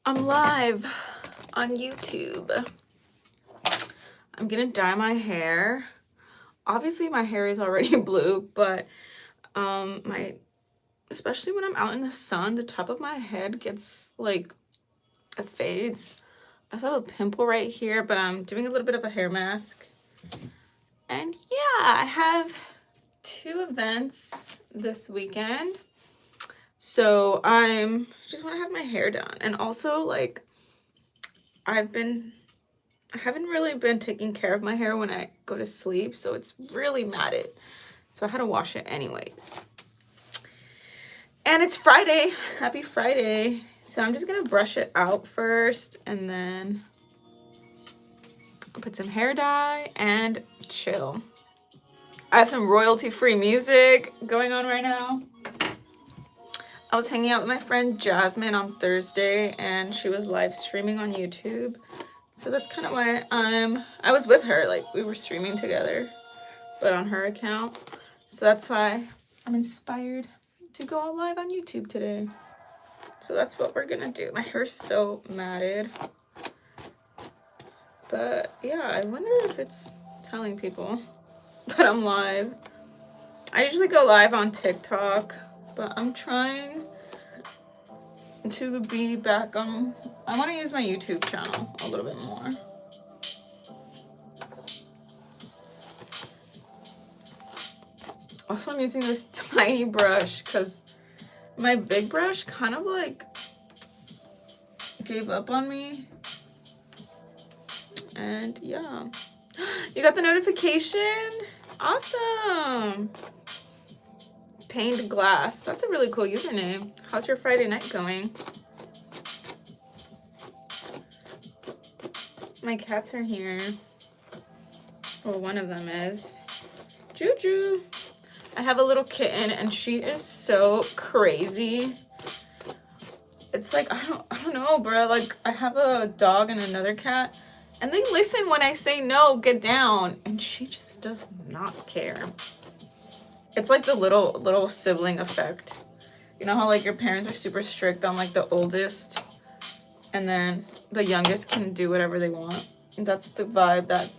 I'm live on YouTube. I'm gonna dye my hair. Obviously my hair is already blue, but especially when I'm out in the sun, the top of my head gets like, it fades. I still have a pimple right here, but I'm doing a little bit of a hair mask. And yeah, I have 2 events this weekend. So I'm just want to have my hair done. And also, like, I haven't really been taking care of my hair when I go to sleep, so it's really matted. So I had to wash it anyways. And it's Friday. Happy Friday. So I'm just gonna brush it out first and then I'll put some hair dye and chill. I have some royalty-free music going on right now. I was hanging out with my friend Jasmine on Thursday and she was live streaming on YouTube. So that's kind of why I was with her, like we were streaming together, but on her account. So that's why I'm inspired to go all live on YouTube today. So that's what we're gonna do. My hair's so matted. But yeah, I wonder if it's telling people that I'm live. I usually go live on TikTok, but I'm trying to be back on, I want to use my YouTube channel a little bit more. Also, I'm using this tiny brush because my big brush kind of like gave up on me. And yeah, you got the notification? Awesome. Pained Glass. That's a really cool username. How's your Friday night going? My cats are here. Well, one of them is. Juju. I have a little kitten and she is so crazy. It's like, I don't know, bro. Like, I have a dog and another cat and they listen when I say no, get down, and she just does not care. It's like the little sibling effect. You know how like your parents are super strict on like the oldest and then the youngest can do whatever they want? And that's the vibe that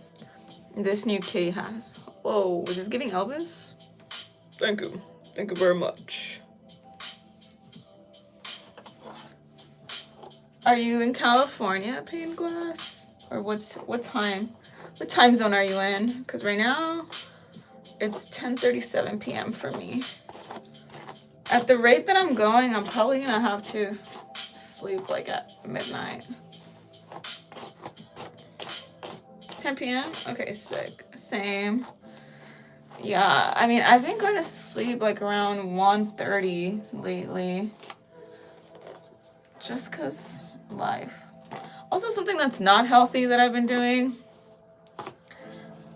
this new kitty has. Whoa, is this giving Elvis? Thank you. Thank you very much. Are you in California, Pained Glass? Or what time zone are you in? Because right now it's 10:37 p.m. for me. At the rate that I'm going, I'm probably gonna have to sleep like at midnight. 10 p.m. Okay, sick. Same. Yeah, I mean, I've been going to sleep like around 1:30 lately. Just because life. Also, something that's not healthy that I've been doing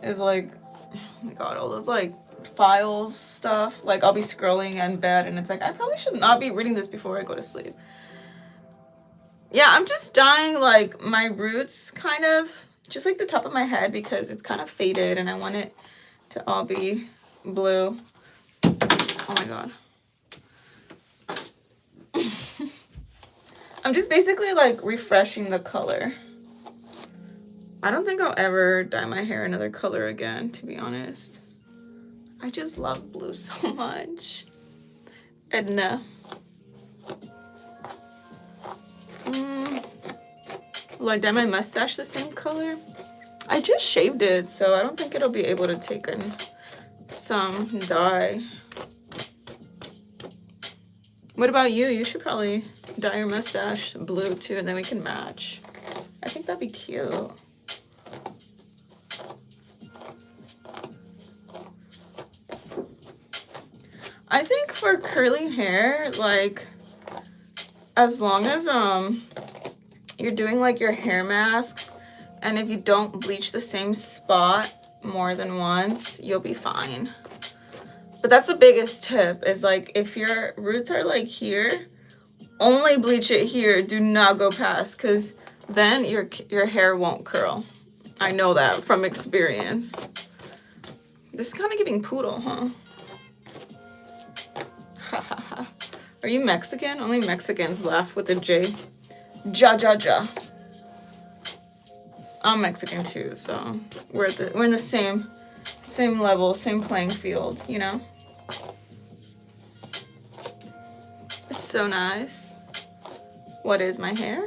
is like, oh my god, all those like files stuff. Like, I'll be scrolling in bed and it's like, I probably should not be reading this before I go to sleep. Yeah, I'm just dyeing like my roots kind of, just like the top of my head because it's kind of faded and I want it to all be blue. Oh my god. I'm just basically like refreshing the color. I don't think I'll ever dye my hair another color again, to be honest. I just love blue so much. Edna. Will I dye my mustache the same color? I just shaved it, so I don't think it'll be able to take in some dye. What about you? You should probably dye your mustache blue too, and then we can match. I think that'd be cute. I think for curly hair, like, as long as you're doing like your hair masks, and if you don't bleach the same spot more than once, you'll be fine. But that's the biggest tip, is like, if your roots are like here, only bleach it here. Do not go past, because then your hair won't curl. I know that from experience. This is kind of giving poodle, huh? Are you Mexican? Only Mexicans laugh with a J. Ja ja ja. I'm Mexican too, so we're in the same level, same playing field, you know? It's so nice. What is my hair?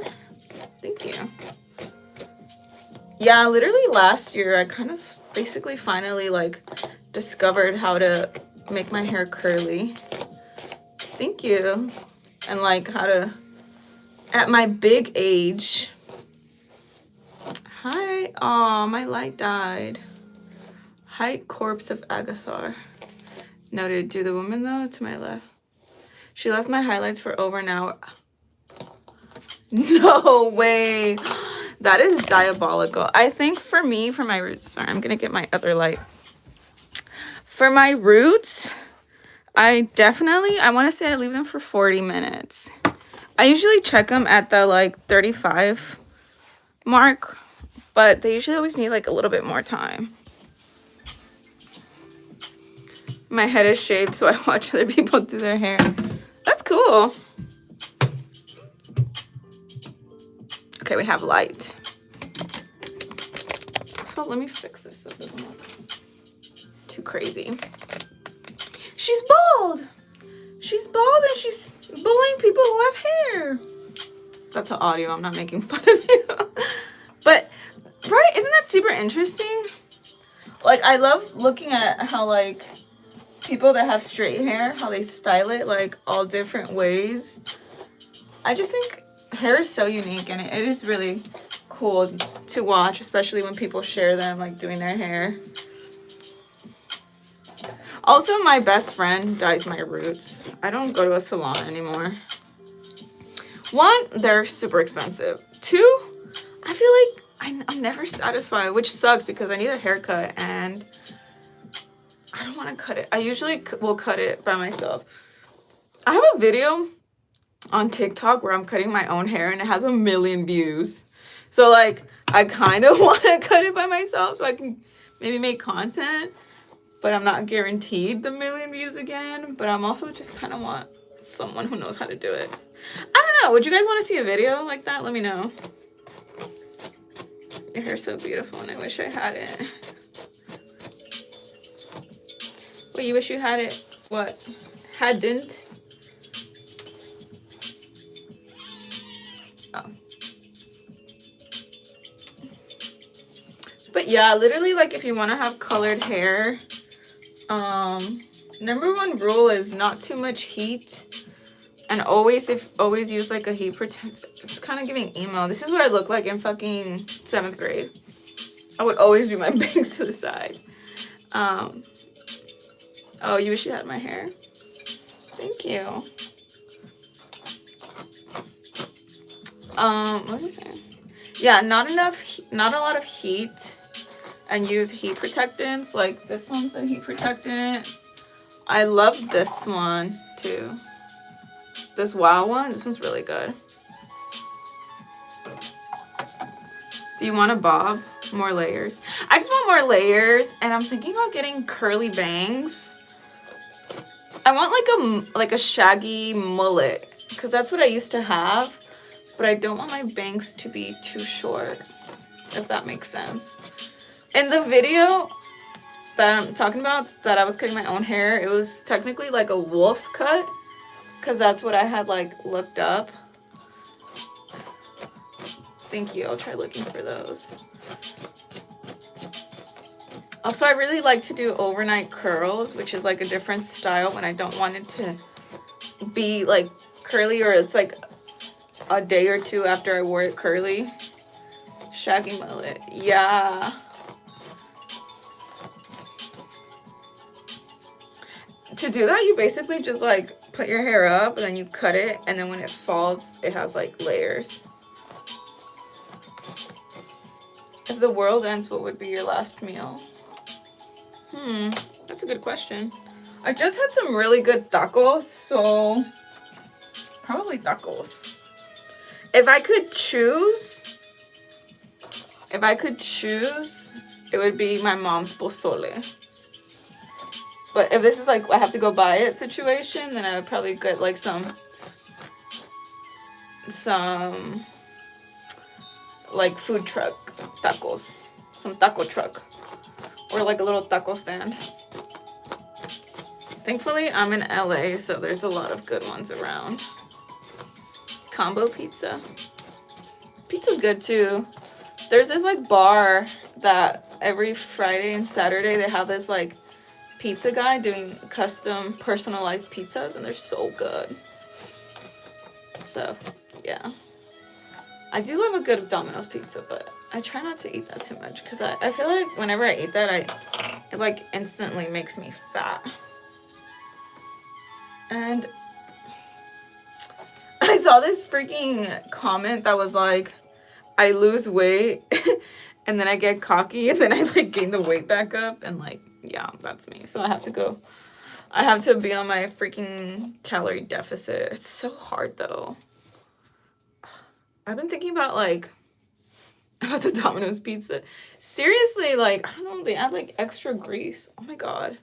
Thank you. Yeah, literally last year I kind of basically finally like discovered how to make my hair curly. Thank you. And like how to, at my big age. Hi. Aw, my light died. Hi, corpse of Agathar. Noted. Do the woman though to my left? She left my highlights for over an hour. No way. That is diabolical. I think for me, for my roots, sorry, I'm gonna get my other light. For my roots, I want to say I leave them for 40 minutes. I usually check them at the like 35 mark, but they usually always need like a little bit more time. My head is shaved, so I watch other people do their hair. That's cool. Okay, we have light. So let me fix this so it doesn't look too crazy. She's bald. She's bald and she's bullying people who have hair. That's an audio. I'm not making fun of you. But, right? Isn't that super interesting? Like, I love looking at how, like, people that have straight hair, how they style it, like, all different ways. I just think hair is so unique, and it is really cool to watch, especially when people share them, like, doing their hair. Also, my best friend dyes my roots. I don't go to a salon anymore. One, they're super expensive. Two, I feel like I'm never satisfied, which sucks because I need a haircut and I don't want to cut it. I usually will cut it by myself. I have a video on TikTok where I'm cutting my own hair and it has 1 million views. So like, I kind of want to cut it by myself so I can maybe make content, but I'm not guaranteed the 1 million views again. But I'm also just kind of want someone who knows how to do it. I don't know. Would you guys want to see a video like that? Let me know. Your hair's so beautiful and I wish I had it. Wait, you wish you had it? What? Hadn't? Oh. But yeah, literally, like, if you want to have colored hair, number one rule is not too much heat. And always use like a heat protector. It's kind of giving emo. This is what I look like in fucking 7th grade. I would always do my bangs to the side. Oh, you wish you had my hair? Thank you. What was I saying? Yeah, not a lot of heat, and use heat protectants. Like this one's a heat protectant. I love this one too. This WOW one, this one's really good. Do you want a bob? More layers. I just want more layers, and I'm thinking about getting curly bangs. I want like a shaggy mullet, because that's what I used to have, but I don't want my bangs to be too short, if that makes sense. In the video that I'm talking about, that I was cutting my own hair, it was technically like a wolf cut, because that's what I had like looked up. Thank you. I'll try looking for those. Also, I really like to do overnight curls, which is like a different style when I don't want it to be like curly, or it's like a day or two after I wore it curly. Shaggy mullet. Yeah. To do that, you basically just like put your hair up and then you cut it, and then when it falls, it has like layers. If the world ends, what would be your last meal? That's a good question. I just had some really good tacos, so probably tacos. If I could choose, it would be my mom's pozole. But if this is like I have to go buy it situation, then I would probably get like some like food truck tacos. Some taco truck. Or like a little taco stand. Thankfully, I'm in LA, so there's a lot of good ones around. Combo pizza. Pizza's good too. There's this like bar that every Friday and Saturday they have this like pizza guy doing custom personalized pizzas, and they're so good. So, yeah. I do love a good Domino's pizza, but I try not to eat that too much because I feel like whenever I eat that, it like instantly makes me fat. And I saw this freaking comment that was like, I lose weight and then I get cocky and then I like gain the weight back up, and like, yeah, that's me. So I have to be on my freaking calorie deficit. It's so hard though. I've been thinking about the Domino's pizza. Seriously, like, I don't know, they add like extra grease. Oh my god.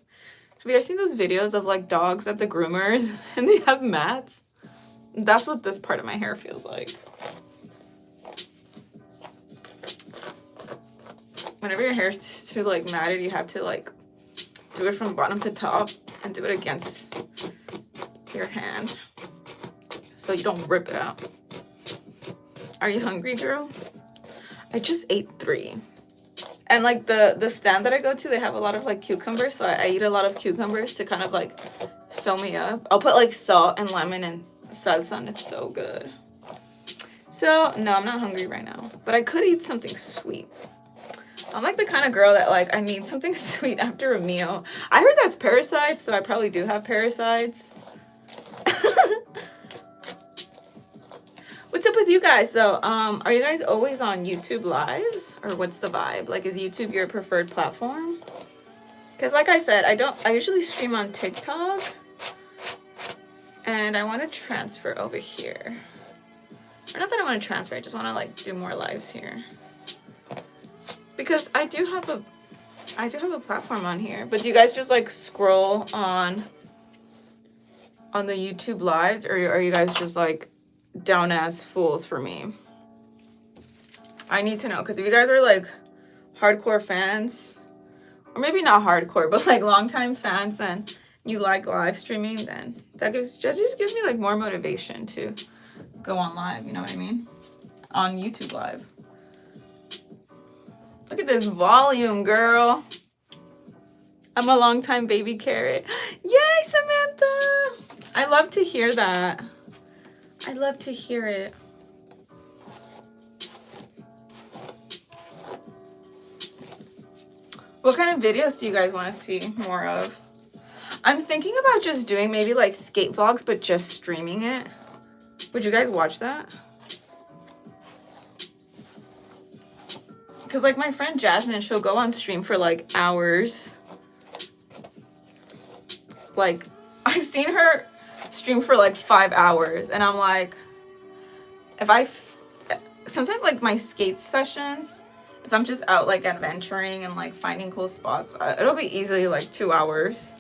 Have you guys seen those videos of like dogs at the groomers and they have mats? That's what this part of my hair feels like. Whenever your hair's too like matted, you have to like do it from bottom to top and do it against your hand so you don't rip it out. Are you hungry, girl? I just ate 3. And like the stand that I go to, they have a lot of like cucumbers, so I eat a lot of cucumbers to kind of like fill me up. I'll put like salt and lemon and salsa, and it's so good. So no, I'm not hungry right now, but I could eat something sweet. I'm like the kind of girl that like I need something sweet after a meal. I heard that's parasites, so I probably do have parasites. What's up with you guys though? Are you guys always on YouTube lives, or what's the vibe? Like, is YouTube your preferred platform? Because like I said, I usually stream on TikTok, and I want to transfer over here. Or not that I want to transfer, I just want to like do more lives here. Because I do have a platform on here. But do you guys just like scroll on the YouTube lives, or are you guys just like down as fools for me? I need to know, because if you guys are like hardcore fans, or maybe not hardcore, but like longtime fans, and you like live streaming, then that just gives me like more motivation to go on live, you know what I mean? On YouTube live. Look at this volume, girl. I'm a longtime baby carrot. Yay, Samantha! I love to hear that. I love to hear it. What kind of videos do you guys want to see more of? I'm thinking about just doing maybe like skate vlogs, but just streaming it. Would you guys watch that? Because like my friend Jasmine, she'll go on stream for like hours. Like, I've seen her stream for like 5 hours, and I'm like, sometimes like my skate sessions, if I'm just out like adventuring and like finding cool spots, it'll be easily like 2 hours.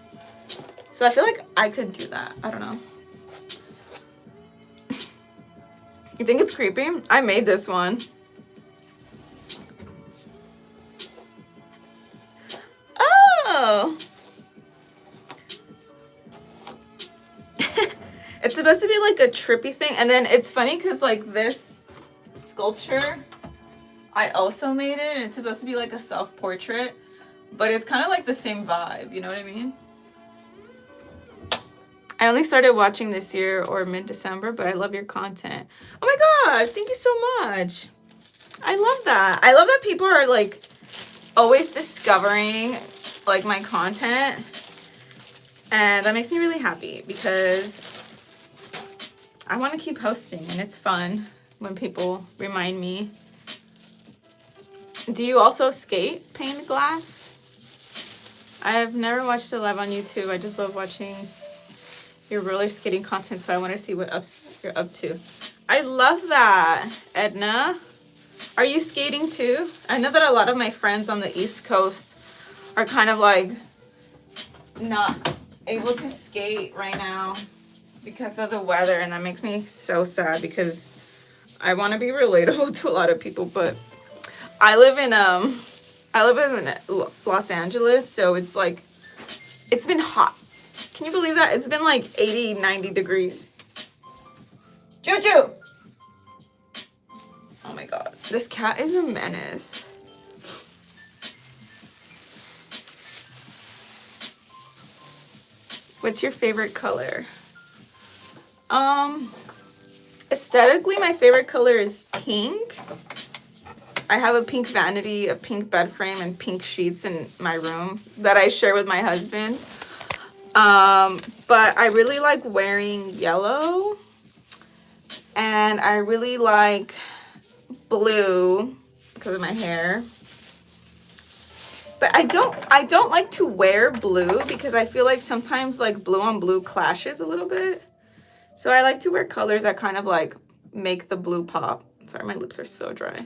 So I feel like I could do that. I don't know. You think it's creepy? I made this one. Oh! It's supposed to be like a trippy thing, and then it's funny because like this sculpture, I also made it, and it's supposed to be like a self-portrait, but it's kind of like the same vibe, you know what I mean? I only started watching this year or mid-December, but I love your content. Oh my god, thank you so much. I love that. I love that people are like always discovering like my content, and that makes me really happy because I want to keep posting, and it's fun when people remind me. Do you also skate, paint glass? I've never watched a live on YouTube. I just love watching your roller skating content, so I want to see what you're up to. I love that, Edna. Are you skating too? I know that a lot of my friends on the East Coast are kind of like not able to skate right now because of the weather, and that makes me so sad because I want to be relatable to a lot of people, but I live in Los Angeles, so it's like, it's been hot. Can you believe that? It's been like 80, 90 degrees. Choo-choo! Oh my god. This cat is a menace. What's your favorite color? Aesthetically, my favorite color is pink. I have a pink vanity, a pink bed frame, and pink sheets in my room that I share with my husband. But I really like wearing yellow, and I really like blue because of my hair. But I don't like to wear blue because I feel like sometimes like blue on blue clashes a little bit. So I like to wear colors that kind of like make the blue pop. Sorry, my lips are so dry.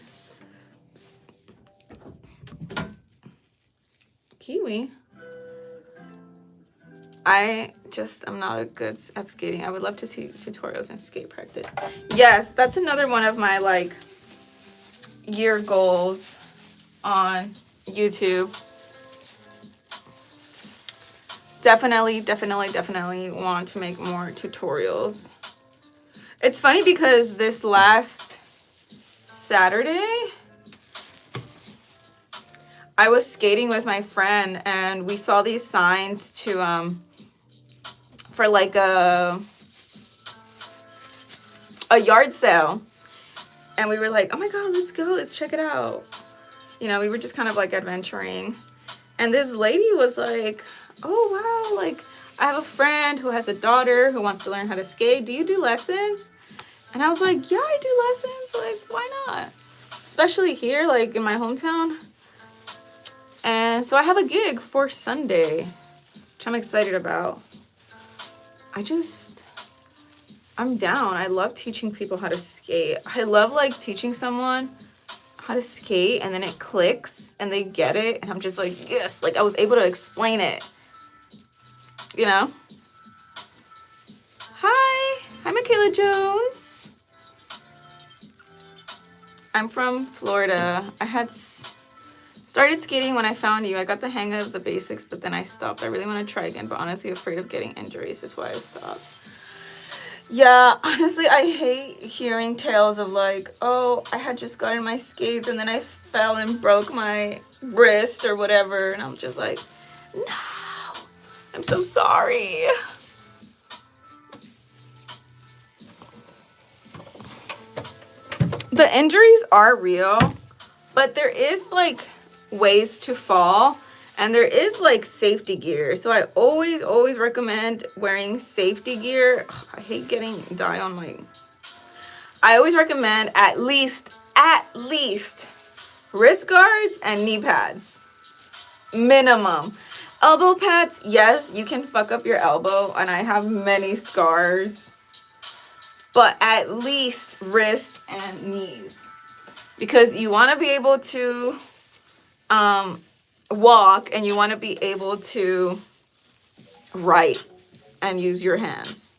Kiwi. I'm not good at skating. I would love to see tutorials and skate practice. Yes, that's another one of my like year goals on YouTube. Definitely want to make more tutorials. It's funny because this last Saturday, I was skating with my friend and we saw these signs to for like a yard sale. And we were like, oh my god, let's go, let's check it out. You know, we were just kind of like adventuring. And this lady was like, oh wow, like I have a friend who has a daughter who wants to learn how to skate. Do you do lessons? And I was like, yeah, I do lessons. Like, why not? Especially here, like in my hometown. And so I have a gig for Sunday, which I'm excited about. I'm down. I love teaching people how to skate. I love like teaching someone how to skate and then it clicks and they get it. And I'm just like, yes, like I was able to explain it. You know? Hi, Michaela Jones. I'm from Florida. I had started skating when I found you. I got the hang of the basics, but then I stopped. I really want to try again, but honestly afraid of getting injuries is why I stopped. Yeah, honestly, I hate hearing tales of like, oh, I had just gotten my skates and then I fell and broke my wrist or whatever. And I'm just like, no, I'm so sorry. The injuries are real, but there is like ways to fall. And there is like safety gear. So I always recommend wearing safety gear. Ugh, I hate getting dye on my... I always recommend at least wrist guards and knee pads. Minimum. Elbow pads, yes, you can fuck up your elbow. And I have many scars. But at least wrist and knees. Because you want to be able to... walk and you want to be able to write and use your hands.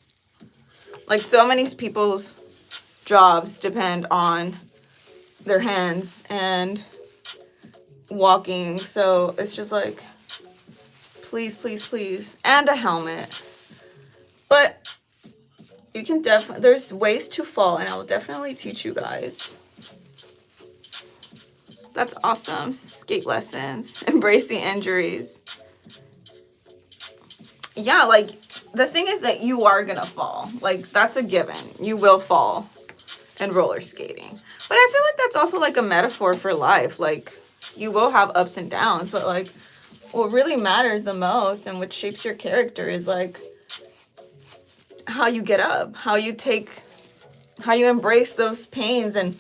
Like so many people's jobs depend on their hands and walking, so it's just like please and a helmet. But you can definitely, there's ways to fall and I will definitely teach you guys. That's awesome. Skate lessons. Embracing injuries. Yeah, like, the thing is that you are gonna fall. Like, that's a given. You will fall in roller skating. But I feel like that's also, like, a metaphor for life. Like, you will have ups and downs, but, like, what really matters the most and what shapes your character is, like, how you get up. How you embrace those pains and,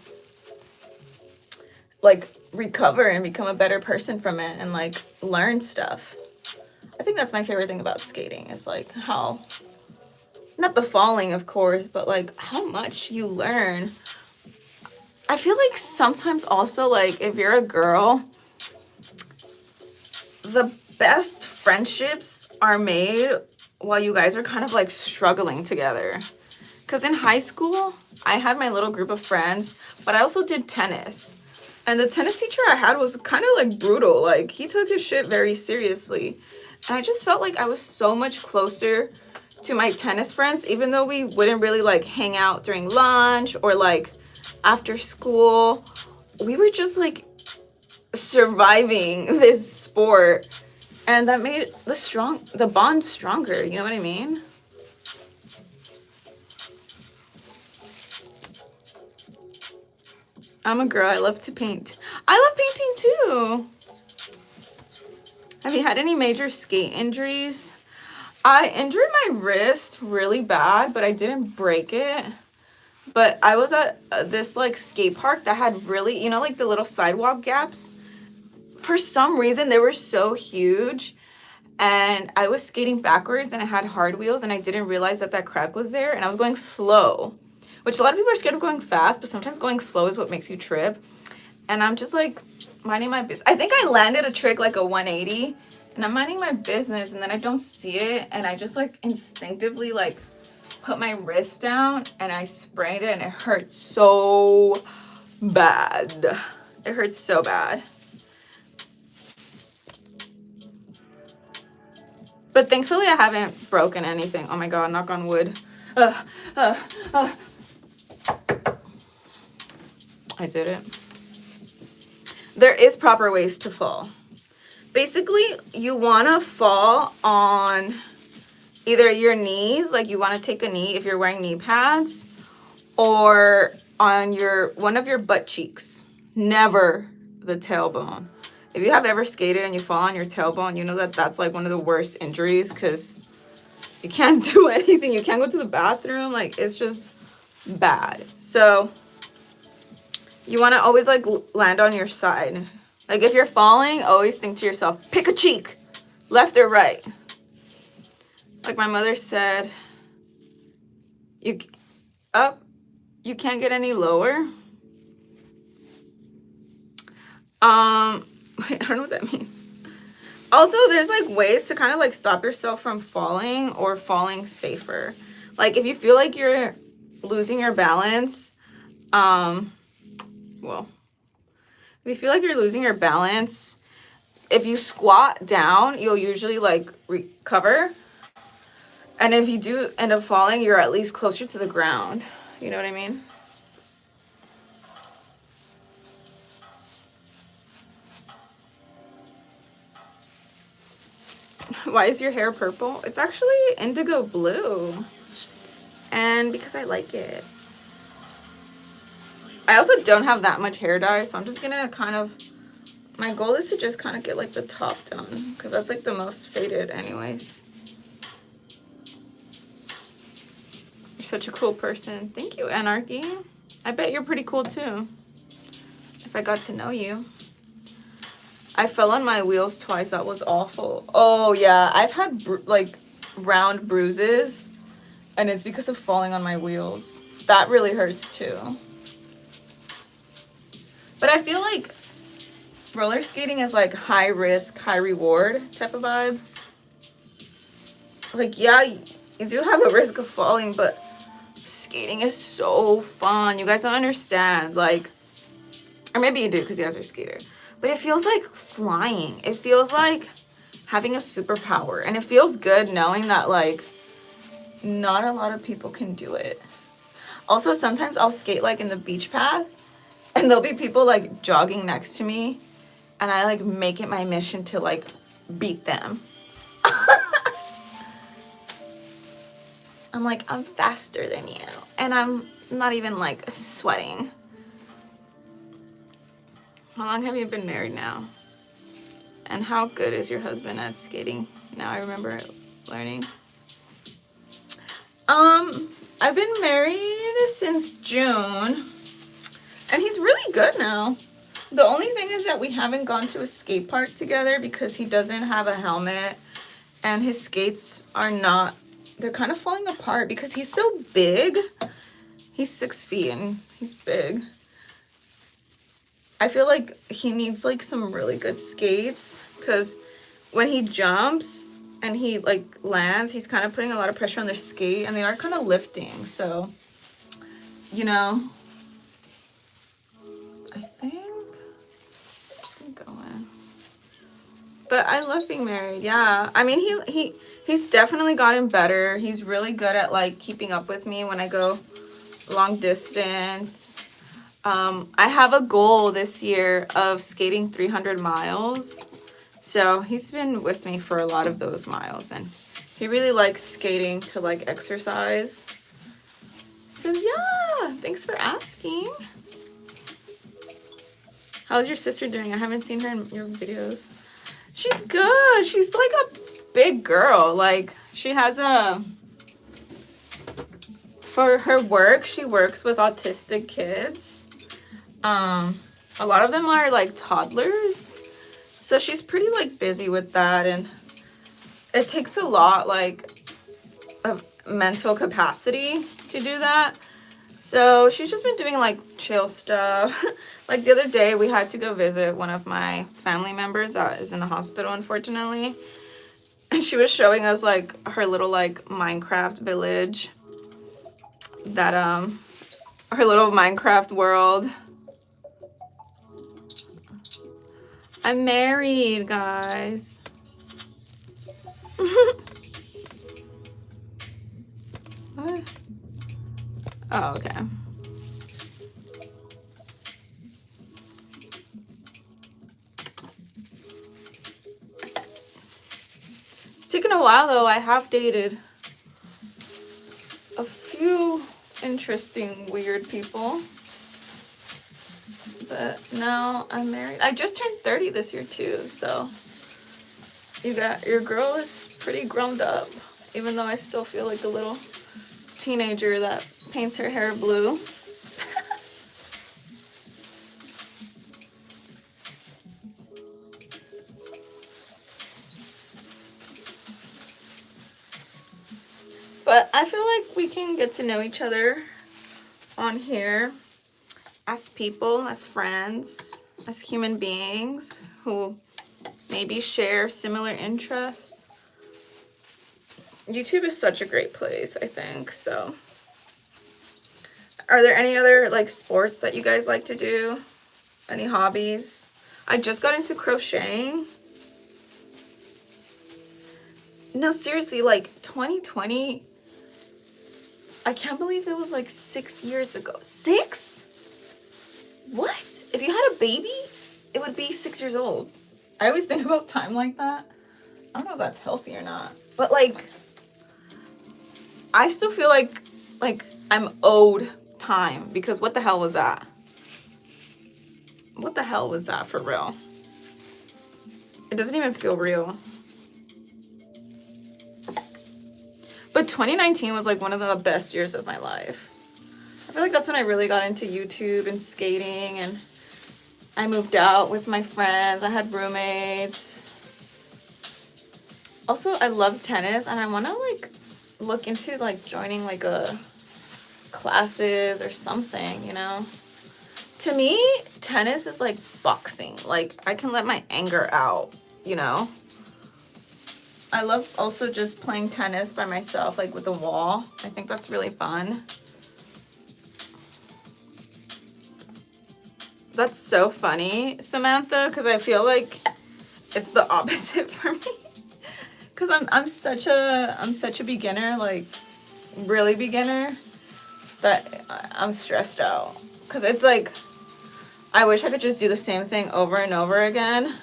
like, recover and become a better person from it and like learn stuff. I think that's my favorite thing about skating is like how, not the falling of course, but like how much you learn. I feel like sometimes also like if you're a girl, the best friendships are made while you guys are kind of like struggling together. Because in high school, I had my little group of friends, but I also did tennis. And the tennis teacher I had was kind of like brutal. Like, he took his shit very seriously. And I just felt like I was so much closer to my tennis friends, even though we wouldn't really like hang out during lunch or like after school. We were just like surviving this sport, and that made the bond stronger. You know what I mean? I'm a girl. I love to paint. I love painting too. Have you had any major skate injuries? I injured my wrist really bad, but I didn't break it. But I was at this like skate park that had really, you know, like the little sidewalk gaps. For some reason, they were so huge. And I was skating backwards and I had hard wheels and I didn't realize that that crack was there. And I was going slow, which a lot of people are scared of going fast, but sometimes going slow is what makes you trip. And I'm just like minding my business. I think I landed a trick like a 180 and I'm minding my business and then I don't see it. And I just like instinctively like put my wrist down and I sprained it and it hurt so bad. It hurts so bad. But thankfully I haven't broken anything. Oh my God, knock on wood. I did it. There is proper ways to fall. Basically, you want to fall on either your knees, like you want to take a knee if you're wearing knee pads, or on one of your butt cheeks. Never the tailbone. If you have ever skated and you fall on your tailbone, you know that that's like one of the worst injuries because you can't do anything. You can't go to the bathroom. Like, it's just bad. So you want to always like land on your side. Like, if you're falling, always think to yourself, pick a cheek, left or right. Like my mother said, you can't get any lower. I don't know what that means. Also, there's like ways to kind of like stop yourself from falling or falling safer. Like if you feel like you're losing your balance, if you feel like you're losing your balance, if you squat down, you'll usually like recover. And if you do end up falling, you're at least closer to the ground. You know what I mean? Why is your hair purple? It's actually indigo blue. And because I like it. I also don't have that much hair dye, so I'm just gonna my goal is to just kind of get like the top done because that's like the most faded anyways. You're such a cool person. Thank you, Anarchy. I bet you're pretty cool too. If I got to know you. I fell on my wheels twice. That was awful. Oh yeah, I've had like round bruises and it's because of falling on my wheels. That really hurts too. But I feel like roller skating is like high risk, high reward type of vibe. Like, yeah, you do have a risk of falling, but skating is so fun. You guys don't understand. Like, or maybe you do because you guys are skaters. But it feels like flying. It feels like having a superpower. And it feels good knowing that, like, not a lot of people can do it. Also, sometimes I'll skate, like, in the beach path. And there'll be people, like, jogging next to me. And I, like, make it my mission to, like, beat them. I'm like, I'm faster than you. And I'm not even, like, sweating. How long have you been married now? And how good is your husband at skating? Now I remember learning. I've been married since June. And he's really good now. The only thing is that we haven't gone to a skate park together because he doesn't have a helmet. And his skates are not, they're kind of falling apart because he's so big. He's 6 feet and he's big. I feel like he needs like some really good skates because when he jumps, and he like lands, he's kind of putting a lot of pressure on their skate, and they are kind of lifting. So, you know, I think I'm just gonna go in. But I love being married. Yeah, I mean, he's definitely gotten better. He's really good at like keeping up with me when I go long distance. I have a goal this year of skating 300 miles. So he's been with me for a lot of those miles, and he really likes skating to like exercise. So yeah, thanks for asking. How's your sister doing? I haven't seen her in your videos. She's good. She's like a big girl. Like she has for her work, she works with autistic kids. A lot of them are like toddlers. So she's pretty like busy with that, and it takes a lot like of mental capacity to do that. So she's just been doing like chill stuff. Like the other day we had to go visit one of my family members that is in the hospital, unfortunately. And she was showing us like her little like Minecraft village, that her little Minecraft world. I'm married, guys. What? Oh, okay. It's taken a while though. I have dated a few interesting, weird people. But now I'm married. I just turned 30 this year too, so your girl is pretty grown up, even though I still feel like a little teenager that paints her hair blue. But I feel like we can get to know each other on here as people, as friends, as human beings who maybe share similar interests. YouTube is such a great place, I think. So are there any other like sports that you guys like to do? Any hobbies? I just got into crocheting. No, seriously, like 2020, I can't believe it was like 6 years ago. 6? What? If you had a baby, it would be 6 years old. I always think about time like that. I don't know if that's healthy or not. But like, I still feel like I'm owed time, because what the hell was that? What the hell was that for real? It doesn't even feel real. But 2019 was like one of the best years of my life. I feel like that's when I really got into YouTube and skating, and I moved out with my friends. I had roommates. Also, I love tennis, and I want to like look into like joining like a classes or something, you know? To me, tennis is like boxing. Like I can let my anger out, you know? I love also just playing tennis by myself, like with a wall. I think that's really fun. That's so funny, Samantha, because I feel like it's the opposite for me. Because I'm such a beginner, like really beginner, that I'm stressed out. Because it's like, I wish I could just do the same thing over and over again.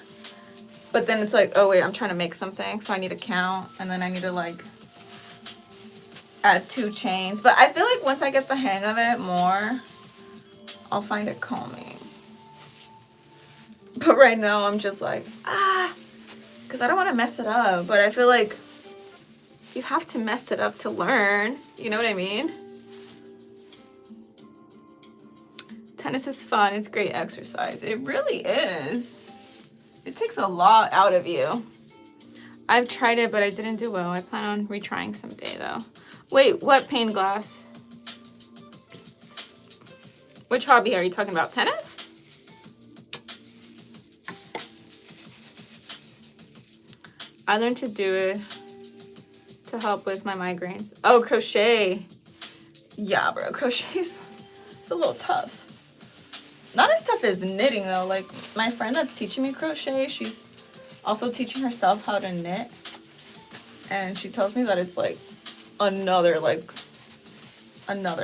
But then it's like, oh wait, I'm trying to make something, so I need to count, and then I need to like add 2 chains. But I feel like once I get the hang of it more, I'll find it calming. But right now I'm just like, because I don't want to mess it up. But I feel like you have to mess it up to learn. You know what I mean? Tennis is fun. It's great exercise. It really is. It takes a lot out of you. I've tried it, but I didn't do well. I plan on retrying someday, though. Wait, what pane glass? Which hobby are you talking about? Tennis? I learned to do it to help with my migraines. Oh, crochet. Yeah, bro, crochet's it's a little tough. Not as tough as knitting though. Like my friend that's teaching me crochet, she's also teaching herself how to knit. And she tells me that it's like another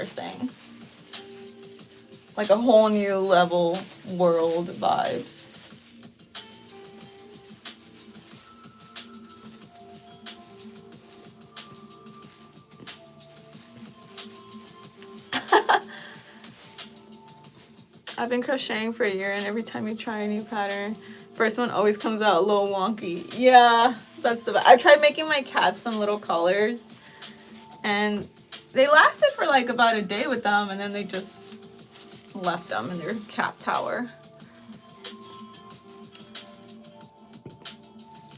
thing. Like a whole new level world vibes. I've been crocheting for a year, and every time you try a new pattern, first one always comes out a little wonky. Yeah, that's the best. I tried making my cats some little collars, and they lasted for like about a day with them, and then they just left them in their cat tower.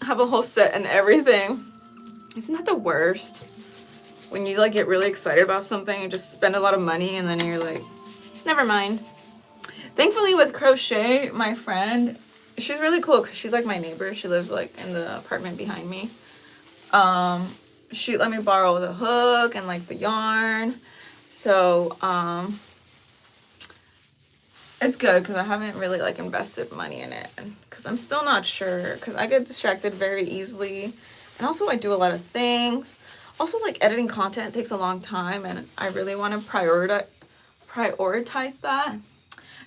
I have a whole set and everything. Isn't that the worst? When you like get really excited about something and just spend a lot of money, and then you're like, never mind. Thankfully with crochet, my friend, she's really cool because she's like my neighbor. She lives like in the apartment behind me. She let me borrow the hook and like the yarn. So it's good because I haven't really like invested money in it, because I'm still not sure, because I get distracted very easily, and also I do a lot of things. Also, like editing content takes a long time, and I really want to prioritize that.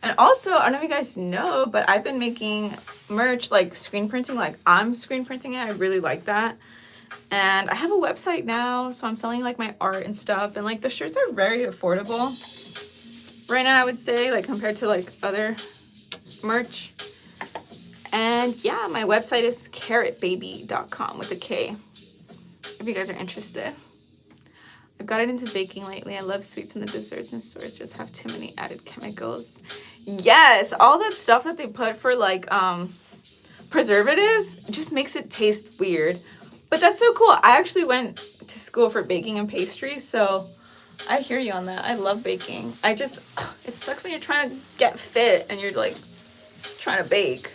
And also, I don't know if you guys know, but I've been making merch, like screen printing, like I'm screen printing it. I really like that. And I have a website now, so I'm selling like my art and stuff. And like the shirts are very affordable right now, I would say, like compared to like other merch. And yeah, my website is carrotbaby.com with a K, if you guys are interested. I've gotten into baking lately. I love sweets, and the desserts in stores just have too many added chemicals. Yes, all that stuff that they put for like preservatives just makes it taste weird. But that's so cool. I actually went to school for baking and pastry, so I hear you on that. I love baking. It sucks when you're trying to get fit and you're like trying to bake.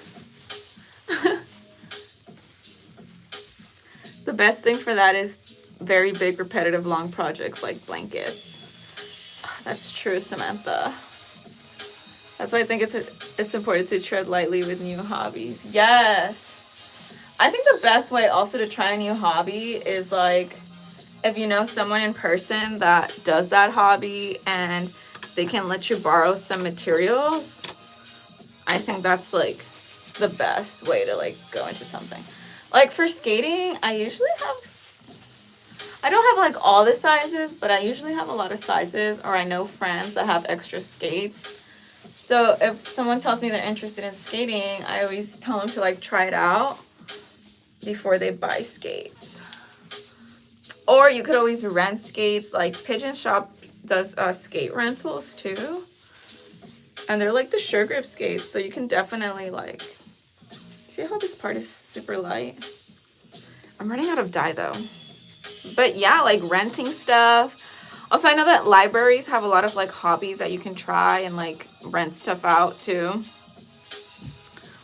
The best thing for that is very big, repetitive, long projects like blankets. That's true, Samantha. That's why I think it's important to tread lightly with new hobbies. Yes. I think the best way also to try a new hobby is like if you know someone in person that does that hobby and they can let you borrow some materials. I think that's like the best way to like go into something. Like for skating, I don't have like all the sizes, but I usually have a lot of sizes, or I know friends that have extra skates. So if someone tells me they're interested in skating, I always tell them to like try it out before they buy skates. Or you could always rent skates. Like Pigeon Shop does skate rentals too. And they're like the Sure Grip skates, so you can definitely like, see how this part is super light? I'm running out of dye though. But yeah, like renting stuff. Also, I know that libraries have a lot of like hobbies that you can try and like rent stuff out too.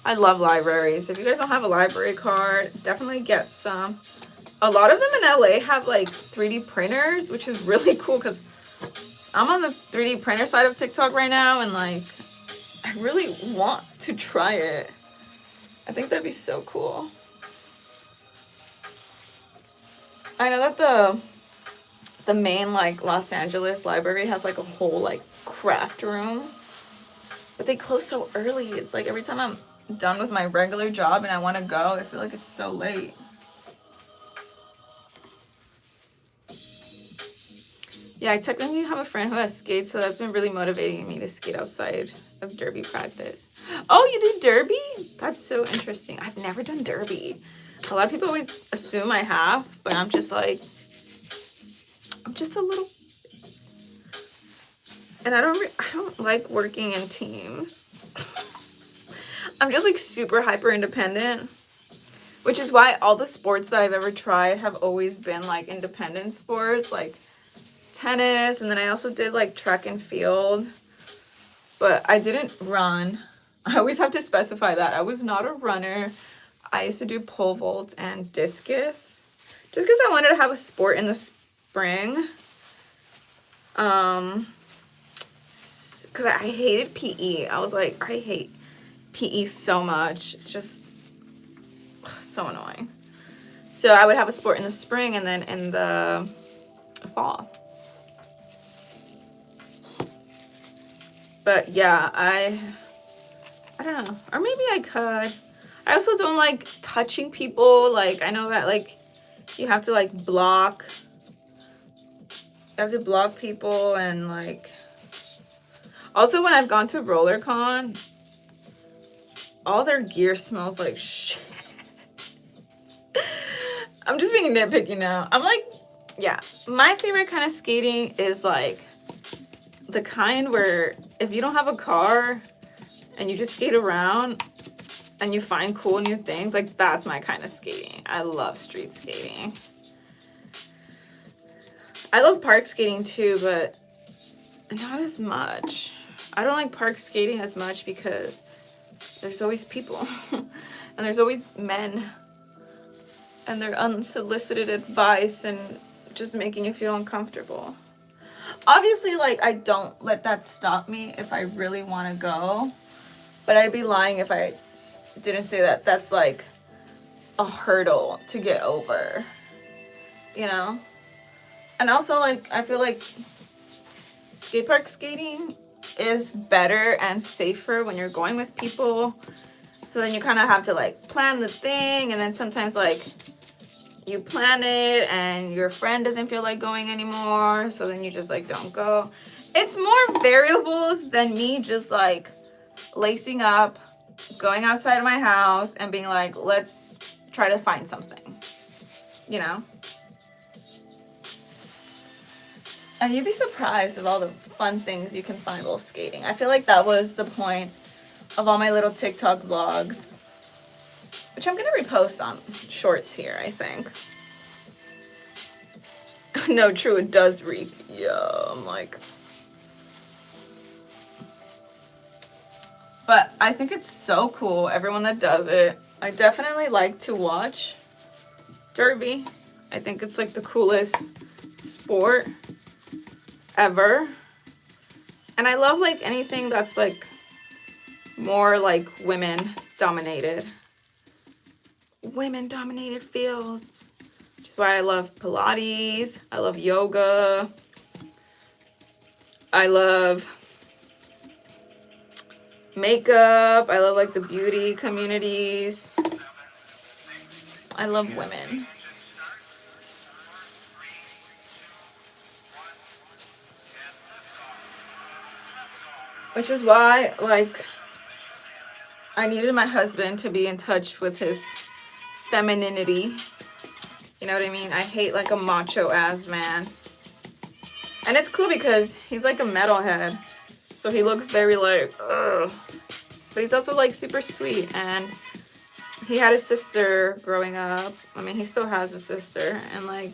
I love libraries. If you guys don't have a library card, definitely get some. A lot of them in LA have like 3D printers, which is really cool because I'm on the 3D printer side of TikTok right now, and like I really want to try it. I think that'd be so cool. I know that the main like Los Angeles library has like a whole like craft room, but they close so early. It's like every time I'm done with my regular job and I want to go, I feel like it's so late. Yeah, I technically have a friend who has skates, so that's been really motivating me to skate outside of derby practice. Oh, you do derby? That's so interesting. I've never done derby. A lot of people always assume I have, but I'm just like, I'm just a little, and I don't like working in teams. I'm just like super hyper independent, which is why all the sports that I've ever tried have always been like independent sports, like tennis, and then I also did like track and field, but I didn't run. I always have to specify that I was not a runner. I used to do pole vault and discus. just because I wanted to have a sport in the spring. Because I hated PE. I was like, I hate PE so much. It's just so annoying. So I would have a sport in the spring and then in the fall. But yeah, I don't know. Or maybe I could. I also don't like touching people. Like, I know that, like, you have to, like, block. You have to block people and, like... Also, when I've gone to RollerCon, all their gear smells like shit. I'm just being nitpicky now. I'm like, yeah. My favorite kind of skating is, like, the kind where if you don't have a car and you just skate around and you find cool new things, like, that's my kind of skating. I love street skating. I love park skating too, but not as much. I don't like park skating as much because there's always people and there's always men and their unsolicited advice and just making you feel uncomfortable. Obviously, like, I don't let that stop me if I really want to go, but I'd be lying if I didn't say that that's, like, a hurdle to get over, you know? And also, like, I feel like skate park skating is better and safer when you're going with people. So then you kind of have to, like, plan the thing, and then sometimes, like, you plan it and your friend doesn't feel like going anymore, so then you just, like, don't go. It's more variables than me just, like, lacing up, going outside of my house and being like, let's try to find something, you know? And you'd be surprised of all the fun things you can find while skating. I feel like that was the point of all my little TikTok vlogs, which I'm going to repost on shorts here, I think. No, true, it does reek. Yeah, I'm like... But I think it's so cool, everyone that does it. I definitely like to watch derby. I think it's, like, the coolest sport ever. And I love, like, anything that's, like, more, like, women dominated fields, which is why I love Pilates, I love yoga, I love makeup, I love, like, the beauty communities. I love women. Which is why, like, I needed my husband to be in touch with his femininity. You know what I mean? I hate, like, a macho-ass man. And it's cool because he's, like, a metalhead. So he looks very, like, ugh. But he's also, like, super sweet. And he had a sister growing up. I mean, he still has a sister. And, like,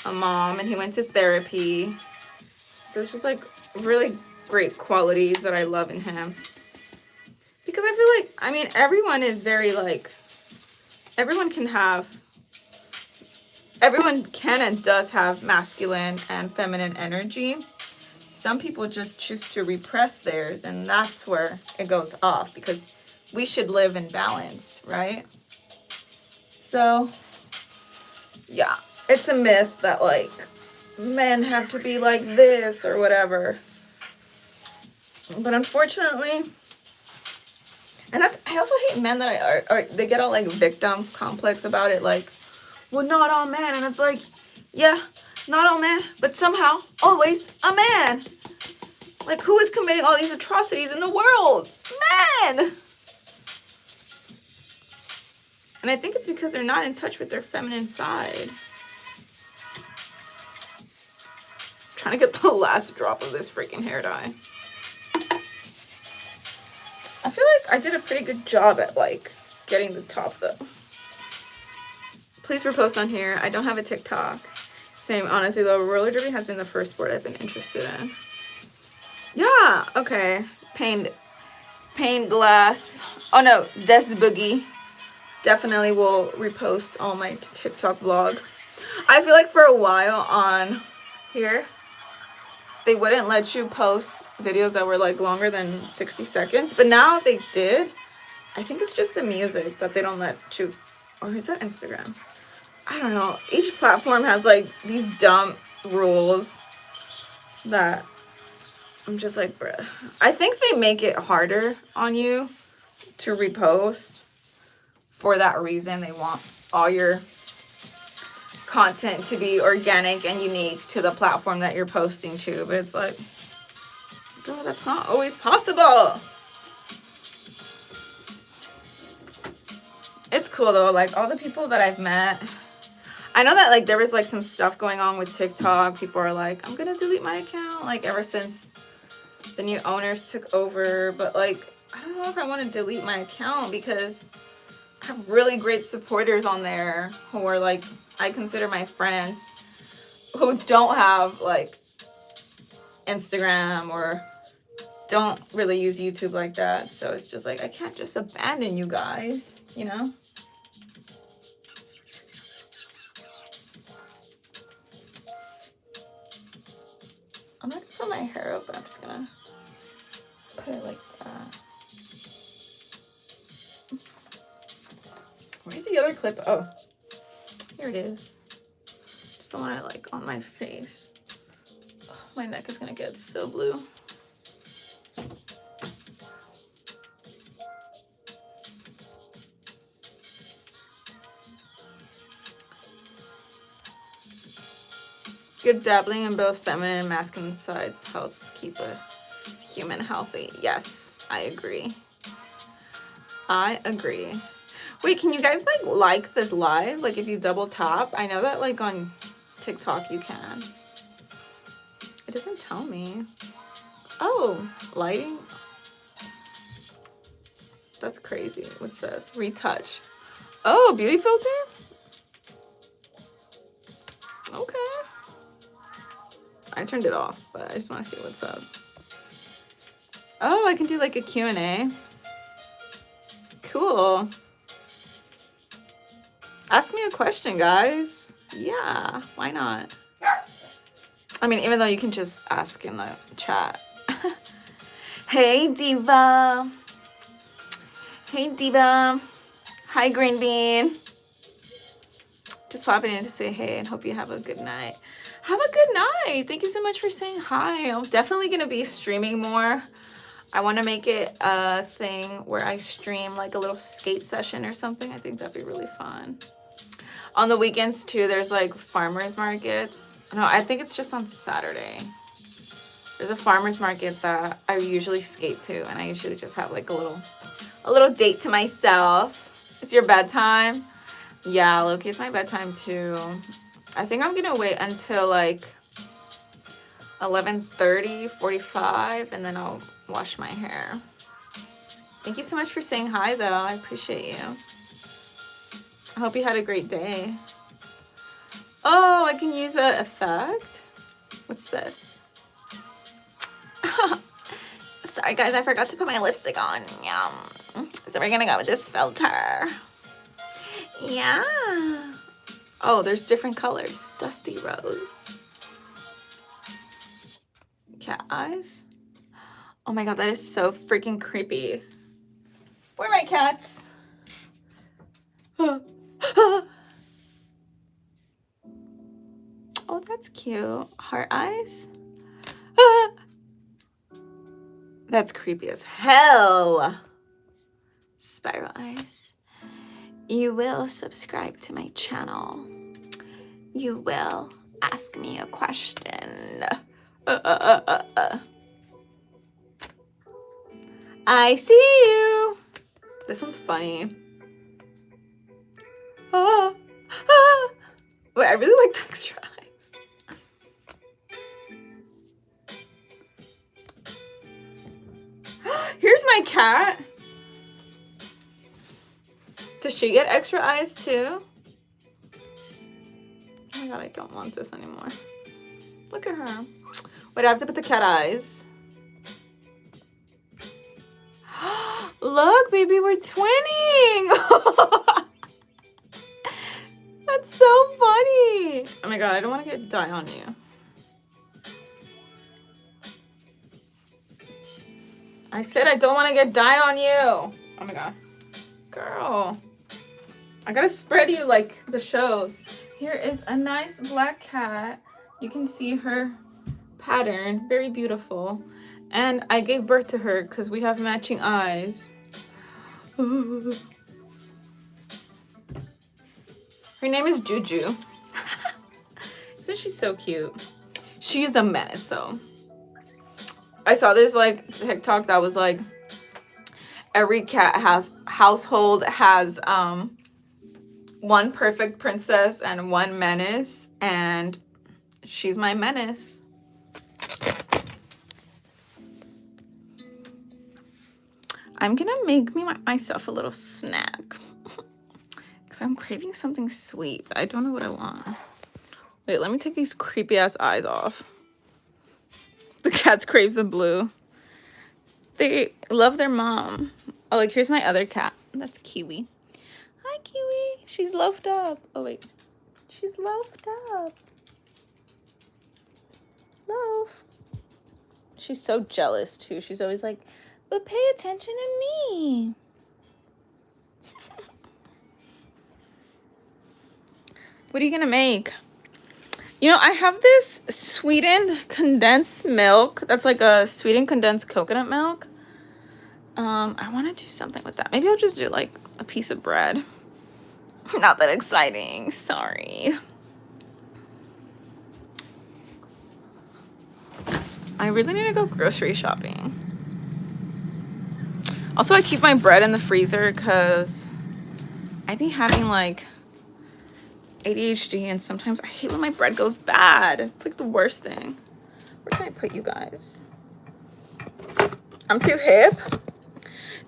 a mom. And he went to therapy. So it's just, like, really great qualities that I love in him. Because I feel like, I mean, everyone is very, like, everyone can and does have masculine and feminine energy. Some people just choose to repress theirs, and that's where it goes off, because we should live in balance, right? So, yeah, it's a myth that, like, men have to be like this or whatever. But unfortunately, and that's, I also hate men that they get all, like, victim complex about it, like, well, not all men, and it's like, yeah, not all men, but somehow, always a man. Like, who is committing all these atrocities in the world? Men! And I think it's because they're not in touch with their feminine side. I'm trying to get the last drop of this freaking hair dye. I feel like I did a pretty good job at, like, getting the top, though. Please repost on here. I don't have a TikTok. Same, honestly, though, roller derby has been the first sport I've been interested in. Yeah, okay. Pained glass. Oh, no, Des Boogie. Definitely will repost all my TikTok vlogs. I feel like for a while on here, they wouldn't let you post videos that were like longer than 60 seconds, but now they did. I think it's just the music that they don't let you, or is that Instagram? I don't know. Each platform has like these dumb rules that I'm just like, bruh. I think they make it harder on you to repost for that reason. They want all your content to be organic and unique to the platform that you're posting to, but it's like, girl, that's not always possible. It's cool though, like all the people that I've met, I know that like there was like some stuff going on with TikTok. People are like, I'm gonna delete my account, like ever since the new owners took over, but like I don't know if I want to delete my account because I have really great supporters on there who are like, I consider my friends, who don't have like Instagram or don't really use YouTube like that. So it's just like, I can't just abandon you guys, you know? I'm not gonna put my hair up, but I'm just gonna put it like that. Where's the other clip? Oh, here it is. Just don't want it like on my face. Oh, my neck is gonna get so blue. Good dabbling in both feminine and masculine sides helps keep a human healthy. Yes, I agree. I agree. Wait, can you guys like this live? Like if you double tap? I know that like on TikTok you can. It doesn't tell me. Oh, lighting? That's crazy. What's this? Retouch. Oh, beauty filter? Okay. I turned it off, but I just want to see what's up. Oh, I can do like a Q&A. Cool. Ask me a question, guys. Yeah, why not? I mean, even though you can just ask in the chat. Hey, Diva. Hey, Diva. Hi, Green Bean. Just popping in to say hey and hope you have a good night. Have a good night. Thank you so much for saying hi. I'm definitely going to be streaming more. I want to make it a thing where I stream like a little skate session or something. I think that'd be really fun. On the weekends too, there's like farmers markets. No, I think it's just on Saturday. There's a farmers market that I usually skate to, and I usually just have like a little date to myself. It's your bedtime. Yeah, Loki, it's my bedtime too. I think I'm gonna wait until like 11:30, 45, and then I'll wash my hair. Thank you so much for saying hi though. I appreciate you. I hope you had a great day. Oh, I can use an effect. What's this? Sorry guys, I forgot to put my lipstick on. Yeah. So we're gonna go with this filter. Yeah. Oh, there's different colors. Dusty Rose. Cat eyes. Oh my god, that is so freaking creepy. Where are my cats? Oh, that's cute. Heart eyes? That's creepy as hell. Spiral eyes. You will subscribe to my channel. You will ask me a question. I see you. This one's funny. Wait, I really like the extra eyes. Here's my cat. Does she get extra eyes too? Oh my god, I don't want this anymore. Look at her. Wait, I have to put the cat eyes. Look, baby, we're twinning. That's so funny. Oh my god, I don't want to get dye on you. I said I don't want to get dye on you. Oh my god. Girl. I gotta spread you like the shows. Here is a nice black cat. You can see her pattern. Very beautiful. And I gave birth to her because we have matching eyes. Her name is Juju. Isn't she so cute? She is a menace though. I saw this like TikTok that was like every household has one perfect princess and one menace, and she's my menace. I'm gonna make myself a little snack because I'm craving something sweet, but I don't know what I want. Wait, let me take these creepy ass eyes off. The cats crave the blue. They love their mom. Oh, like here's my other cat. That's Kiwi. Hi, Kiwi. She's loafed up. Oh, wait. She's loafed up. Loaf. She's so jealous, too. She's always like, but pay attention to me. What are you going to make? You know, I have this sweetened condensed milk. That's like a sweetened condensed coconut milk. I want to do something with that. Maybe I'll just do like a piece of bread. Not that exciting. Sorry. I really need to go grocery shopping. Also, I keep my bread in the freezer because I'd be having like ADHD, and sometimes I hate when my bread goes bad. It's like the worst thing. Where can I put you guys? I'm too hip.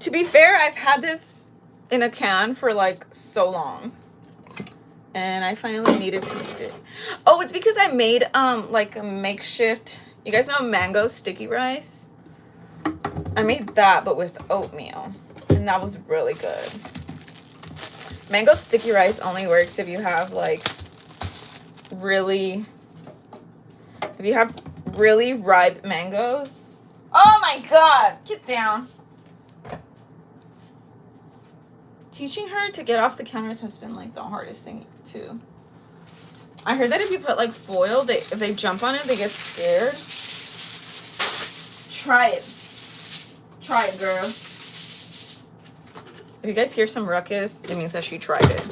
To be fair, I've had this in a can for like so long, and I finally needed to use it. Oh, it's because I made like a makeshift, you guys know mango sticky rice? I made that but with oatmeal, and that was really good. Mango sticky rice only works if you have like really ripe mangoes. Oh my god, get down. Teaching her to get off the counters has been like the hardest thing too. I heard that if you put like foil, if they jump on it, they get scared. Try it. Try it, girl. If you guys hear some ruckus, it means that she tried it.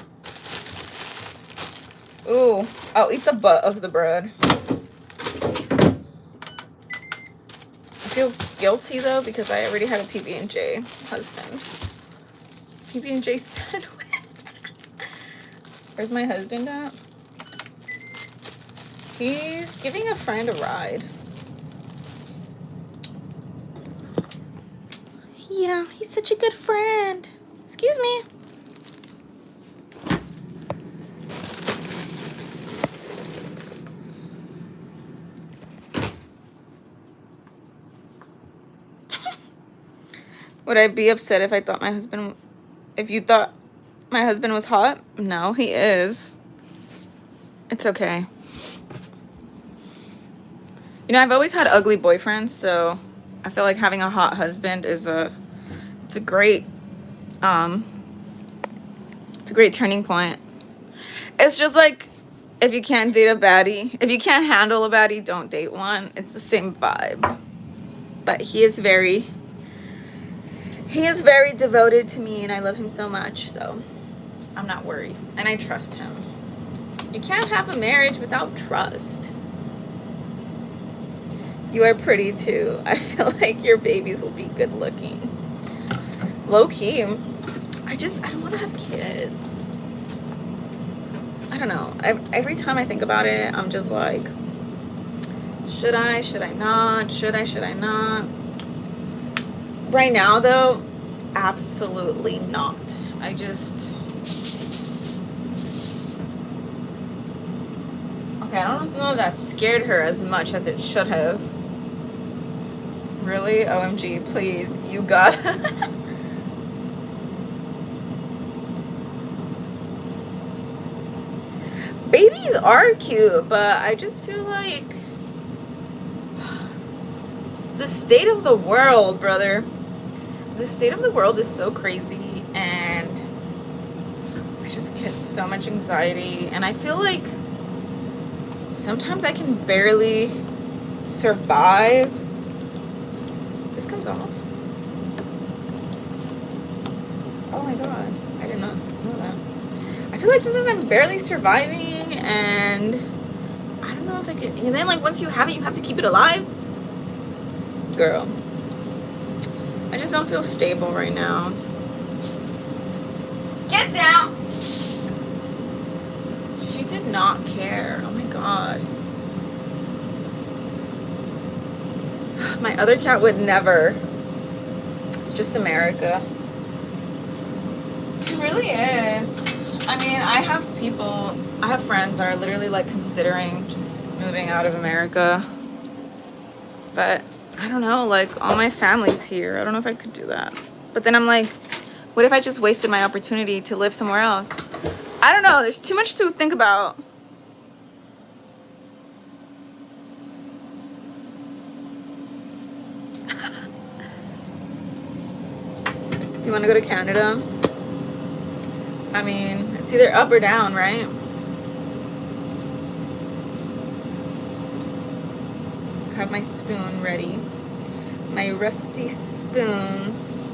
Ooh, I'll eat the butt of the bread. I feel guilty though because I already had a PB&J husband. PB&J sandwich. Where's my husband at? He's giving a friend a ride. Yeah, he's such a good friend. Excuse me. Would I be upset if you thought my husband was hot? No, he is. It's okay. You know, I've always had ugly boyfriends, so I feel like having a hot husband is it's a great turning point. It's just like if you can't date a baddie, if you can't handle a baddie, don't date one. It's the same vibe. But he is very devoted to me, and I love him so much, so I'm not worried, and I trust him. You can't have a marriage without trust. You are pretty too. I feel like your babies will be good looking. Low key, I don't want to have kids. I don't know. Every time I think about it, I'm just like, should I not? Should I not? Right now though, absolutely not. I don't know if that scared her as much as it should have. Really? OMG, please. You got Babies are cute, but I just feel like the state of the world, brother. The state of the world is so crazy, and I just get so much anxiety, and I feel like sometimes I can barely survive. This comes off. Oh my god, I did not know that. I feel like sometimes I'm barely surviving, and I don't know if I can. And then, like, once you have it, you have to keep it alive. Girl, I just don't feel stable right now. Get down! She did not care. Oh my god. My other cat would never. It's just America. It really is. I mean, I have friends that are literally like considering just moving out of America. But I don't know, like all my family's here. I don't know if I could do that. But then I'm like, what if I just wasted my opportunity to live somewhere else? I don't know. There's too much to think about. You want to go to Canada? I mean, it's either up or down, right? I have my spoon ready. My rusty spoons.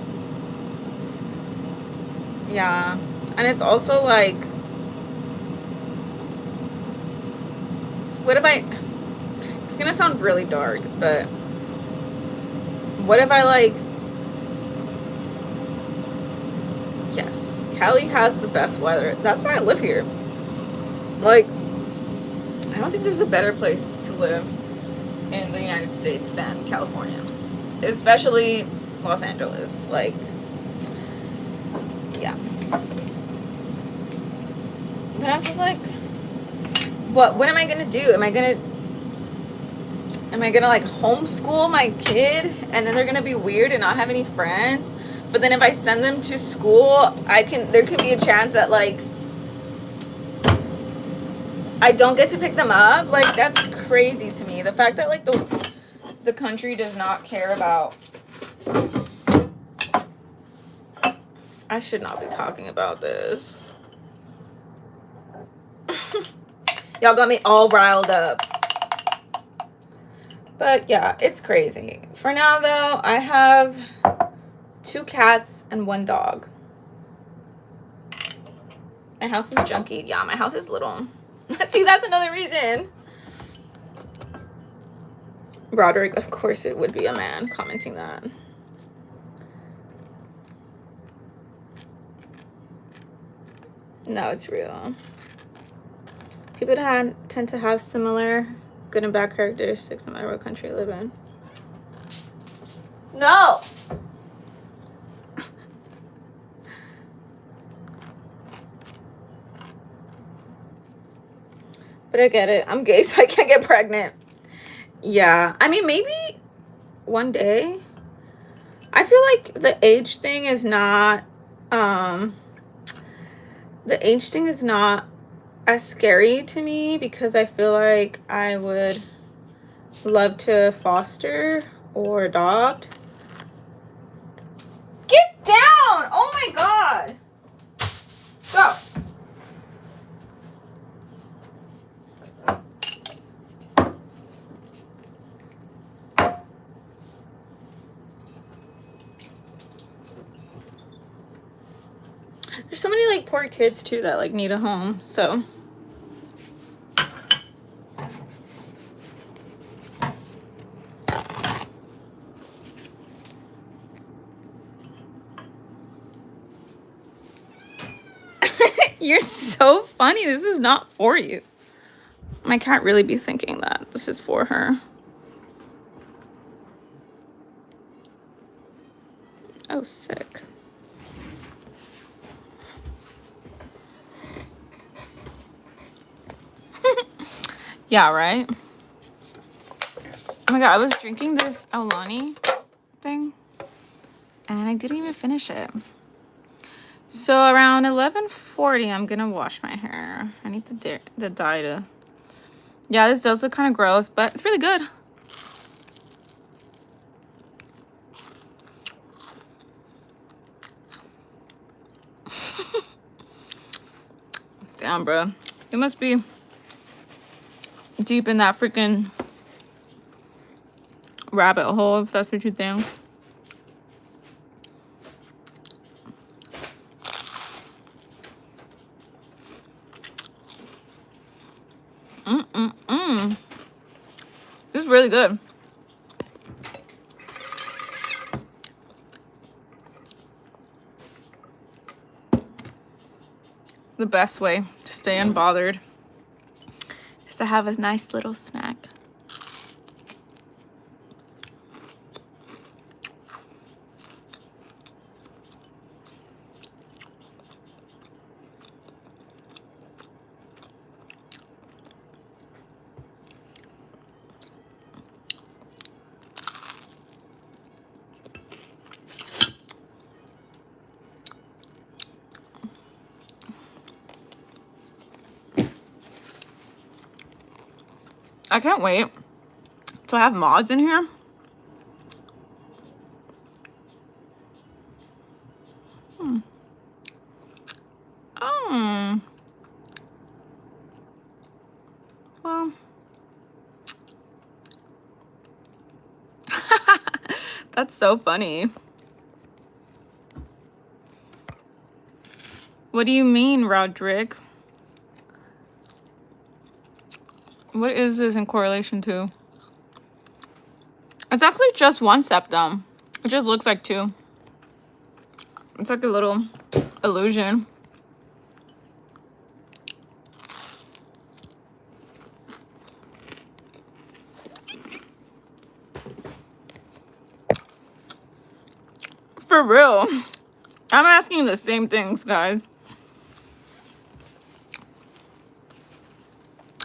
Yeah. And it's also like, what if it's gonna sound really dark, but what if I like, yes, Cali has the best weather. That's why I live here. Like, I don't think there's a better place to live in the United States than California, especially Los Angeles. Like, yeah. But I'm just like, what am I gonna do? Am I gonna like homeschool my kid and then they're gonna be weird and not have any friends? But then if I send them to school, there could be a chance that like I don't get to pick them up. Like, that's crazy to me. The fact that like the country does not care about. I should not be talking about this. Y'all got me all riled up. But yeah, it's crazy. For now though, I have 2 cats and 1 dog. My house is junky. Yeah, my house is little. See, that's another reason. Roderick, of course it would be a man commenting that. No, it's real. People tend to have similar good and bad characteristics no matter what country you live in. No! But I get it. I'm gay, so I can't get pregnant. Yeah. I mean, maybe one day. I feel like the age thing is not as scary to me because I feel like I would love to foster or adopt. Get down! Oh my god! Go! There's so many like poor kids too that like need a home, so you're so funny. This is not for you. My cat really be thinking that this is for her. Oh, sick. Yeah, right? Oh my god, I was drinking this Aulani thing and I didn't even finish it. So around 11:40, I'm gonna wash my hair. I need the dye to... Yeah, this does look kind of gross, but it's really good. Damn, bro. It must be deep in that freaking rabbit hole, if that's what you think. This is really good. The best way to stay unbothered is to have a nice little snack. I can't wait to have mods in here. Well, that's so funny. What do you mean, Roderick? What is this in correlation to? It's actually just one septum. It just looks like two. It's like a little illusion. For real. I'm asking the same things, guys.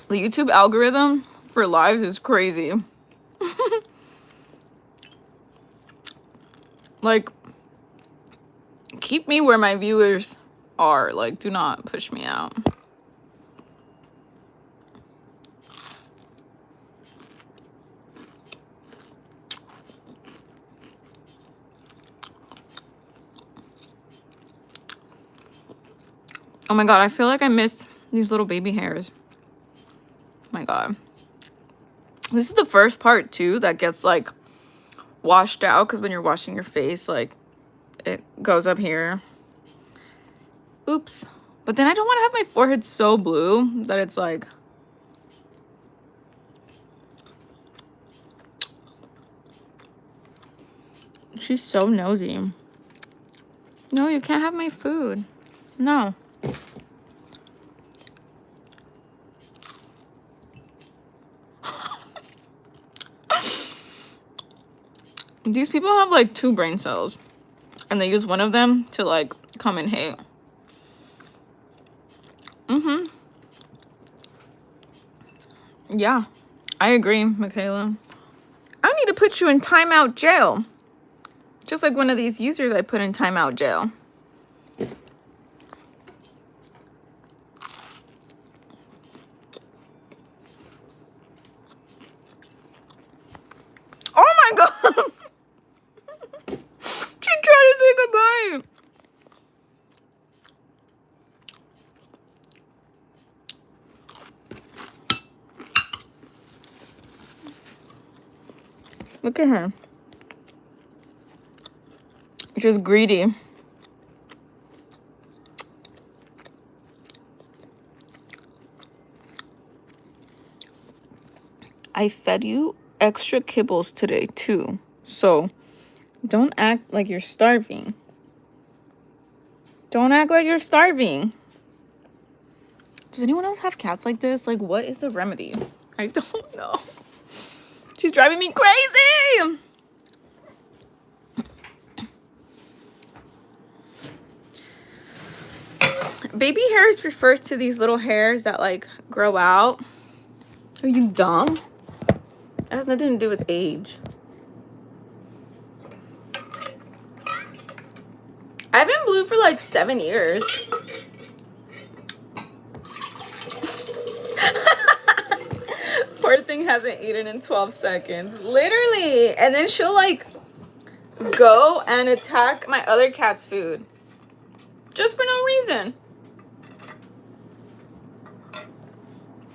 The YouTube algorithm for lives is crazy. Like, keep me where my viewers are. Like, do not push me out. Oh my god, I feel like I missed these little baby hairs. Oh my god. This is the first part too that gets like washed out, because when you're washing your face, like, it goes up here. Oops. But then I don't want to have my forehead so blue that it's like... She's so nosy. No, you can't have my food. No. These people have like 2 brain cells, and they use one of them to like come and hate. Yeah, I agree, Michaela. I need to put you in timeout jail. Just like one of these users I put in timeout jail. Oh my god! She tried to take a bite. Look at her. Just greedy. I fed you extra kibbles today too, so don't act like you're starving. Don't act like you're starving. Does anyone else have cats like this? Like, what is the remedy? I don't know. She's driving me crazy. Baby hairs refers to these little hairs that like grow out. Are you dumb? It has nothing to do with age. I've been blue for like 7 years. Poor thing hasn't eaten in 12 seconds. Literally. And then she'll like go and attack my other cat's food. Just for no reason.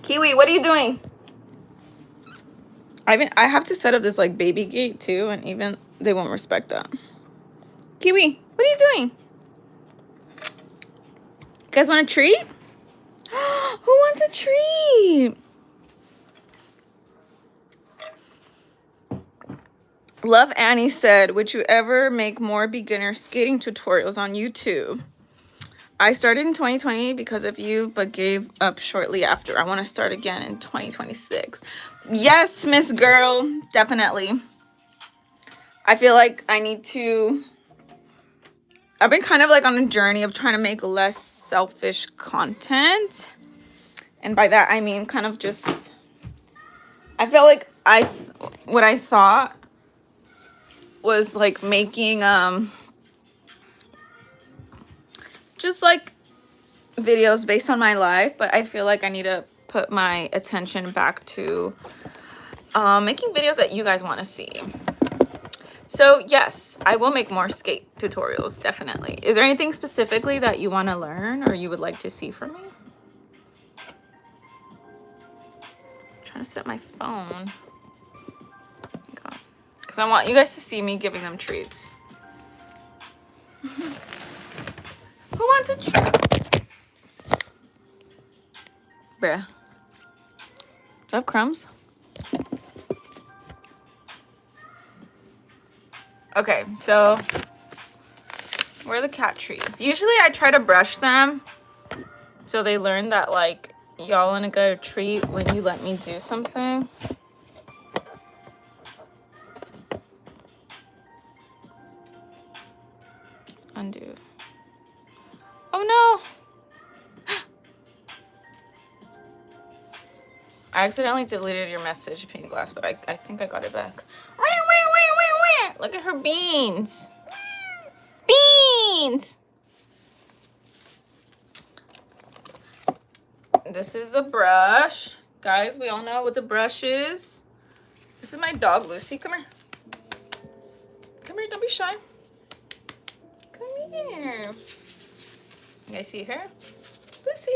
Kiwi, what are you doing? I have to set up this like baby gate too, and even they won't respect that. Kiwi, what are you doing? You guys want a treat? Who wants a treat? Love Annie said, would you ever make more beginner skating tutorials on YouTube? I started in 2020 because of you, but gave up shortly after. I want to start again in 2026. Yes, Miss Girl, definitely. I feel like I need to... I've been kind of like on a journey of trying to make less selfish content. And by that, I mean kind of just... I feel like what I thought was like making... just like videos based on my life, but I feel like I need to put my attention back to making videos that you guys want to see. So yes, I will make more skate tutorials, definitely. Is there anything specifically that you want to learn or you would like to see from me? I'm trying to set my phone because I want you guys to see me giving them treats. Who wants a treat? Bruh. Do I have crumbs? Okay, so where are the cat treats? Usually I try to brush them so they learn that like y'all wanna get a treat when you let me do something. Undo. Oh no! I accidentally deleted your message, Pink Glass, but I think I got it back. Look at her beans. Beans! This is a brush. Guys, we all know what the brush is. This is my dog, Lucy. Come here. Come here, don't be shy. Come here. You guys see her? Lucy.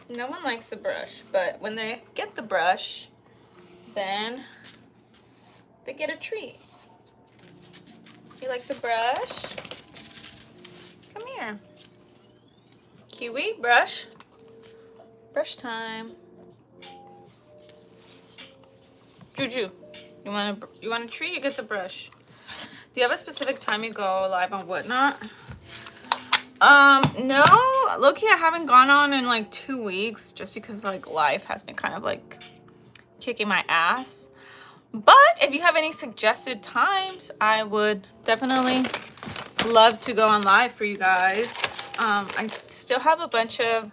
No one likes the brush, but when they get the brush, then they get a treat. You like the brush? Come here. Kiwi, brush. Brush time. Juju, you want a treat? You get the brush. Do you have a specific time you go live on Whatnot? No, low-key I haven't gone on in like 2 weeks just because like life has been kind of like kicking my ass. But if you have any suggested times, I would definitely love to go on live for you guys. I still have a bunch of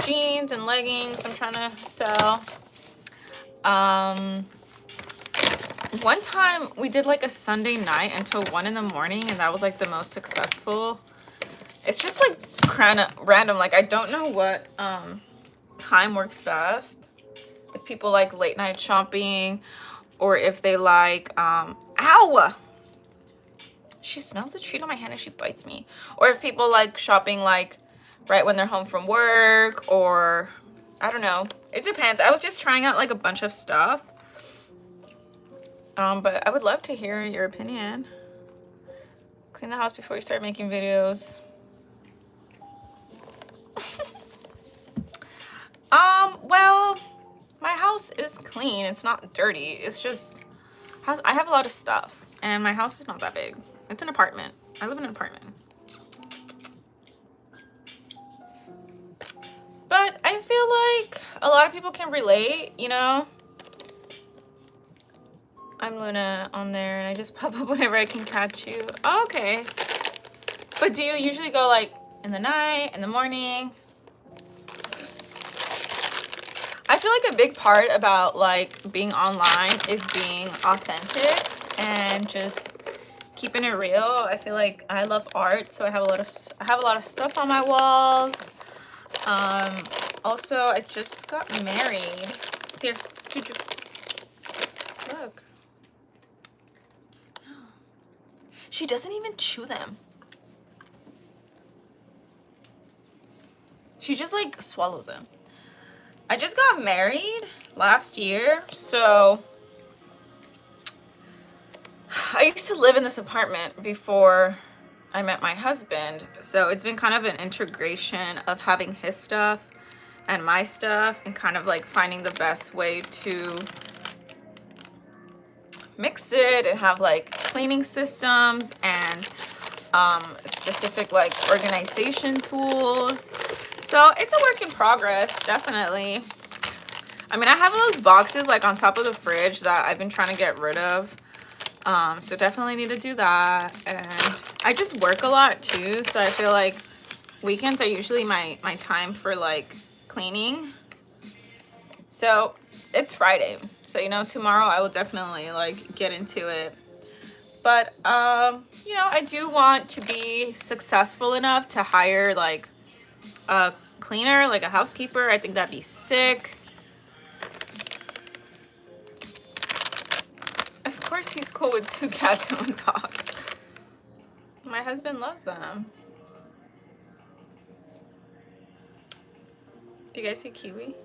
jeans and leggings I'm trying to sell. One time we did like a Sunday night until 1 in the morning, and that was like the most successful. It's just like kind of random. Like I don't know what time works best. If people like late night shopping, or if they like ow! She smells the treat on my hand and she bites me. Or if people like shopping like right when they're home from work, or I don't know. It depends. I was just trying out like a bunch of stuff. But I would love to hear your opinion. Clean the house before you start making videos. Well, my house is clean. It's not dirty. It's just I have a lot of stuff, and my house is not that big. It's an apartment. I live in an apartment. But I feel like a lot of people can relate, you know? I'm Luna on there, and I just pop up whenever I can catch you. Oh, okay. But do you usually go like in the night, in the morning? I feel like a big part about like being online is being authentic. and just keeping it real. I feel like I love art, so I have a lot of stuff on my walls. Also, I just got married. Here, Juju. Look. She doesn't even chew them. She just like swallows them. I just got married last year, so I used to live in this apartment before I met my husband. So it's been kind of an integration of having his stuff and my stuff and kind of like finding the best way to mix it and have like cleaning systems and specific like organization tools. So it's a work in progress, definitely. I mean, I have those boxes like on top of the fridge that I've been trying to get rid of. So definitely need to do that. And I just work a lot too, so I feel like weekends are usually my time for like cleaning. So it's Friday, so you know, tomorrow I will definitely like get into it. But you know, I do want to be successful enough to hire like a cleaner, like a housekeeper. I think that'd be sick. Of course he's cool with 2 cats and 1 dog. My husband loves them. Do you guys see Kiwi?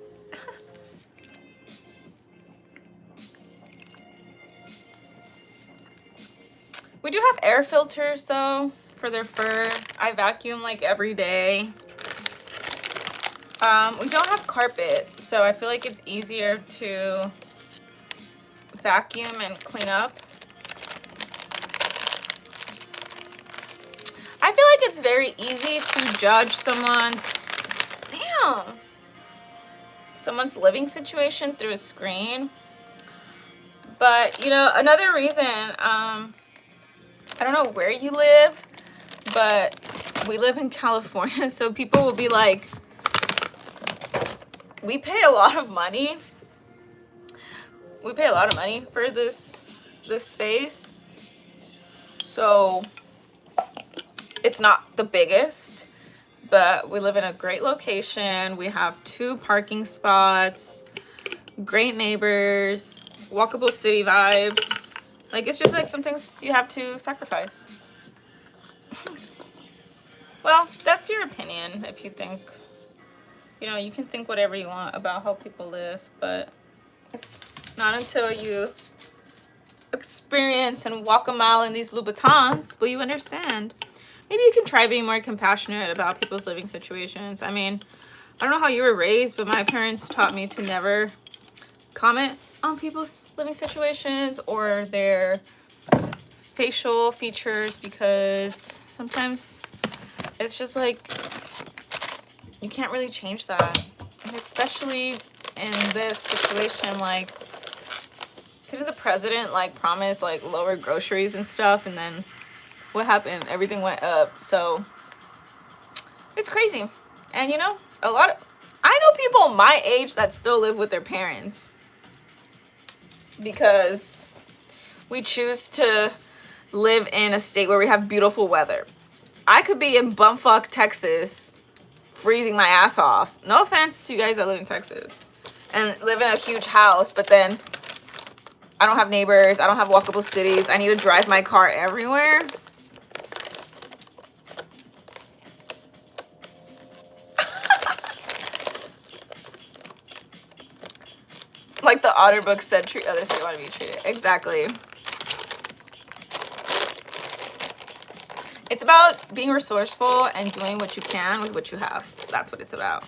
We do have air filters though for their fur. I vacuum like every day. We don't have carpet, so I feel like it's easier to vacuum and clean up. I feel like it's very easy to judge someone's living situation through a screen. But you know, another reason, I don't know where you live, but we live in California, so people will be like, we pay a lot of money. We pay a lot of money for this space. So it's not the biggest, but we live in a great location. We have 2 parking spots, great neighbors, walkable city vibes. Like, it's just like some things you have to sacrifice. Well, that's your opinion. If you think, you know, you can think whatever you want about how people live, but it's not until you experience and walk a mile in these Louboutins will you understand. Maybe you can try being more compassionate about people's living situations. I mean, I don't know how you were raised, but my parents taught me to never comment on people's living situations or their facial features, because sometimes it's just like you can't really change that. And especially in this situation, like, didn't the president like promise like lower groceries and stuff, and then what happened? Everything went up. So it's crazy. And you know, I know people my age that still live with their parents because we choose to live in a state where we have beautiful weather. I could be in bumfuck Texas freezing my ass off. No offense to you guys that live in Texas and live in a huge house, but then I don't have neighbors, I don't have walkable cities, I need to drive my car everywhere. Like the Otter book said, treat others how you want to be treated. Exactly. It's about being resourceful and doing what you can with what you have. That's what it's about.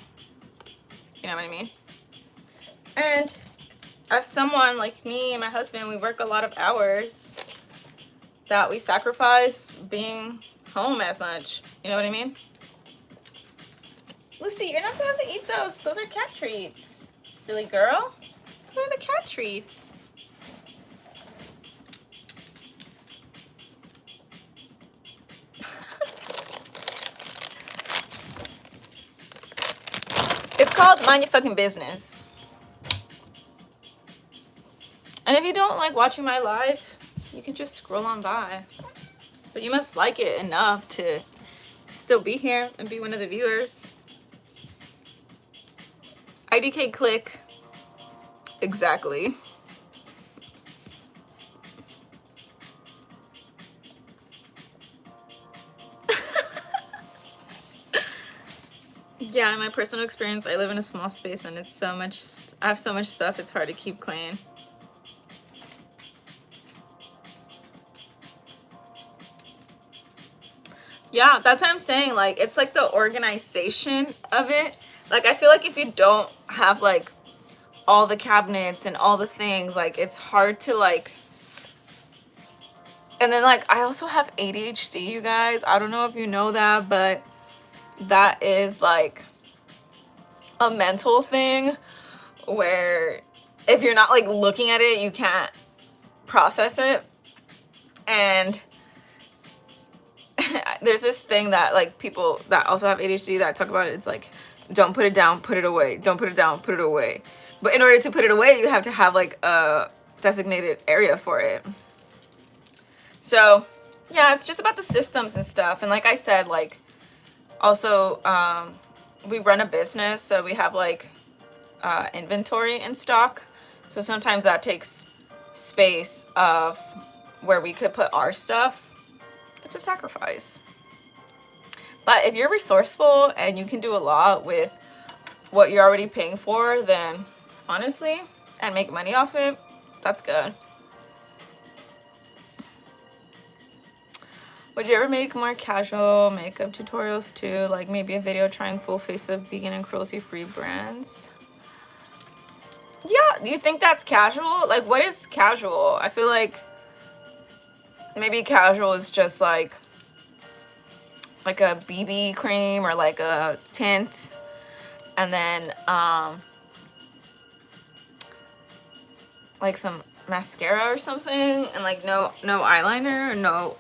You know what I mean? And as someone like me and my husband, we work a lot of hours that we sacrifice being home as much. You know what I mean? Lucy, you're not supposed to eat those. Those are cat treats. Silly girl. Those are the cat treats. It's called Mind Your Fucking Business. And if you don't like watching my life, you can just scroll on by. But you must like it enough to still be here and be one of the viewers. IDK click. Exactly. Yeah, in my personal experience, I live in a small space and it's so much, I have so much stuff, it's hard to keep clean. Yeah, that's what I'm saying. Like, it's like the organization of it. Like, I feel like if you don't have like all the cabinets and all the things, like, it's hard to like. And then like, I also have ADHD, you guys. I don't know if you know that, but that is like a mental thing where if you're not like looking at it, you can't process it. And there's this thing that like people that also have ADHD that talk about it. It's like, don't put it down, put it away. Don't put it down, put it away. But in order to put it away, you have to have like a designated area for it. So yeah, it's just about the systems and stuff. And like I said, like also we run a business, so we have like inventory in stock. So sometimes that takes space of where we could put our stuff. It's a sacrifice. But if you're resourceful and you can do a lot with what you're already paying for, then honestly, and make money off it, that's good. Would you ever make more casual makeup tutorials too? Like maybe a video trying full face of vegan and cruelty-free brands? Yeah, do you think that's casual? Like, what is casual? I feel like maybe casual is just like a BB cream or like a tint, and then like some mascara or something, and like no eyeliner, or no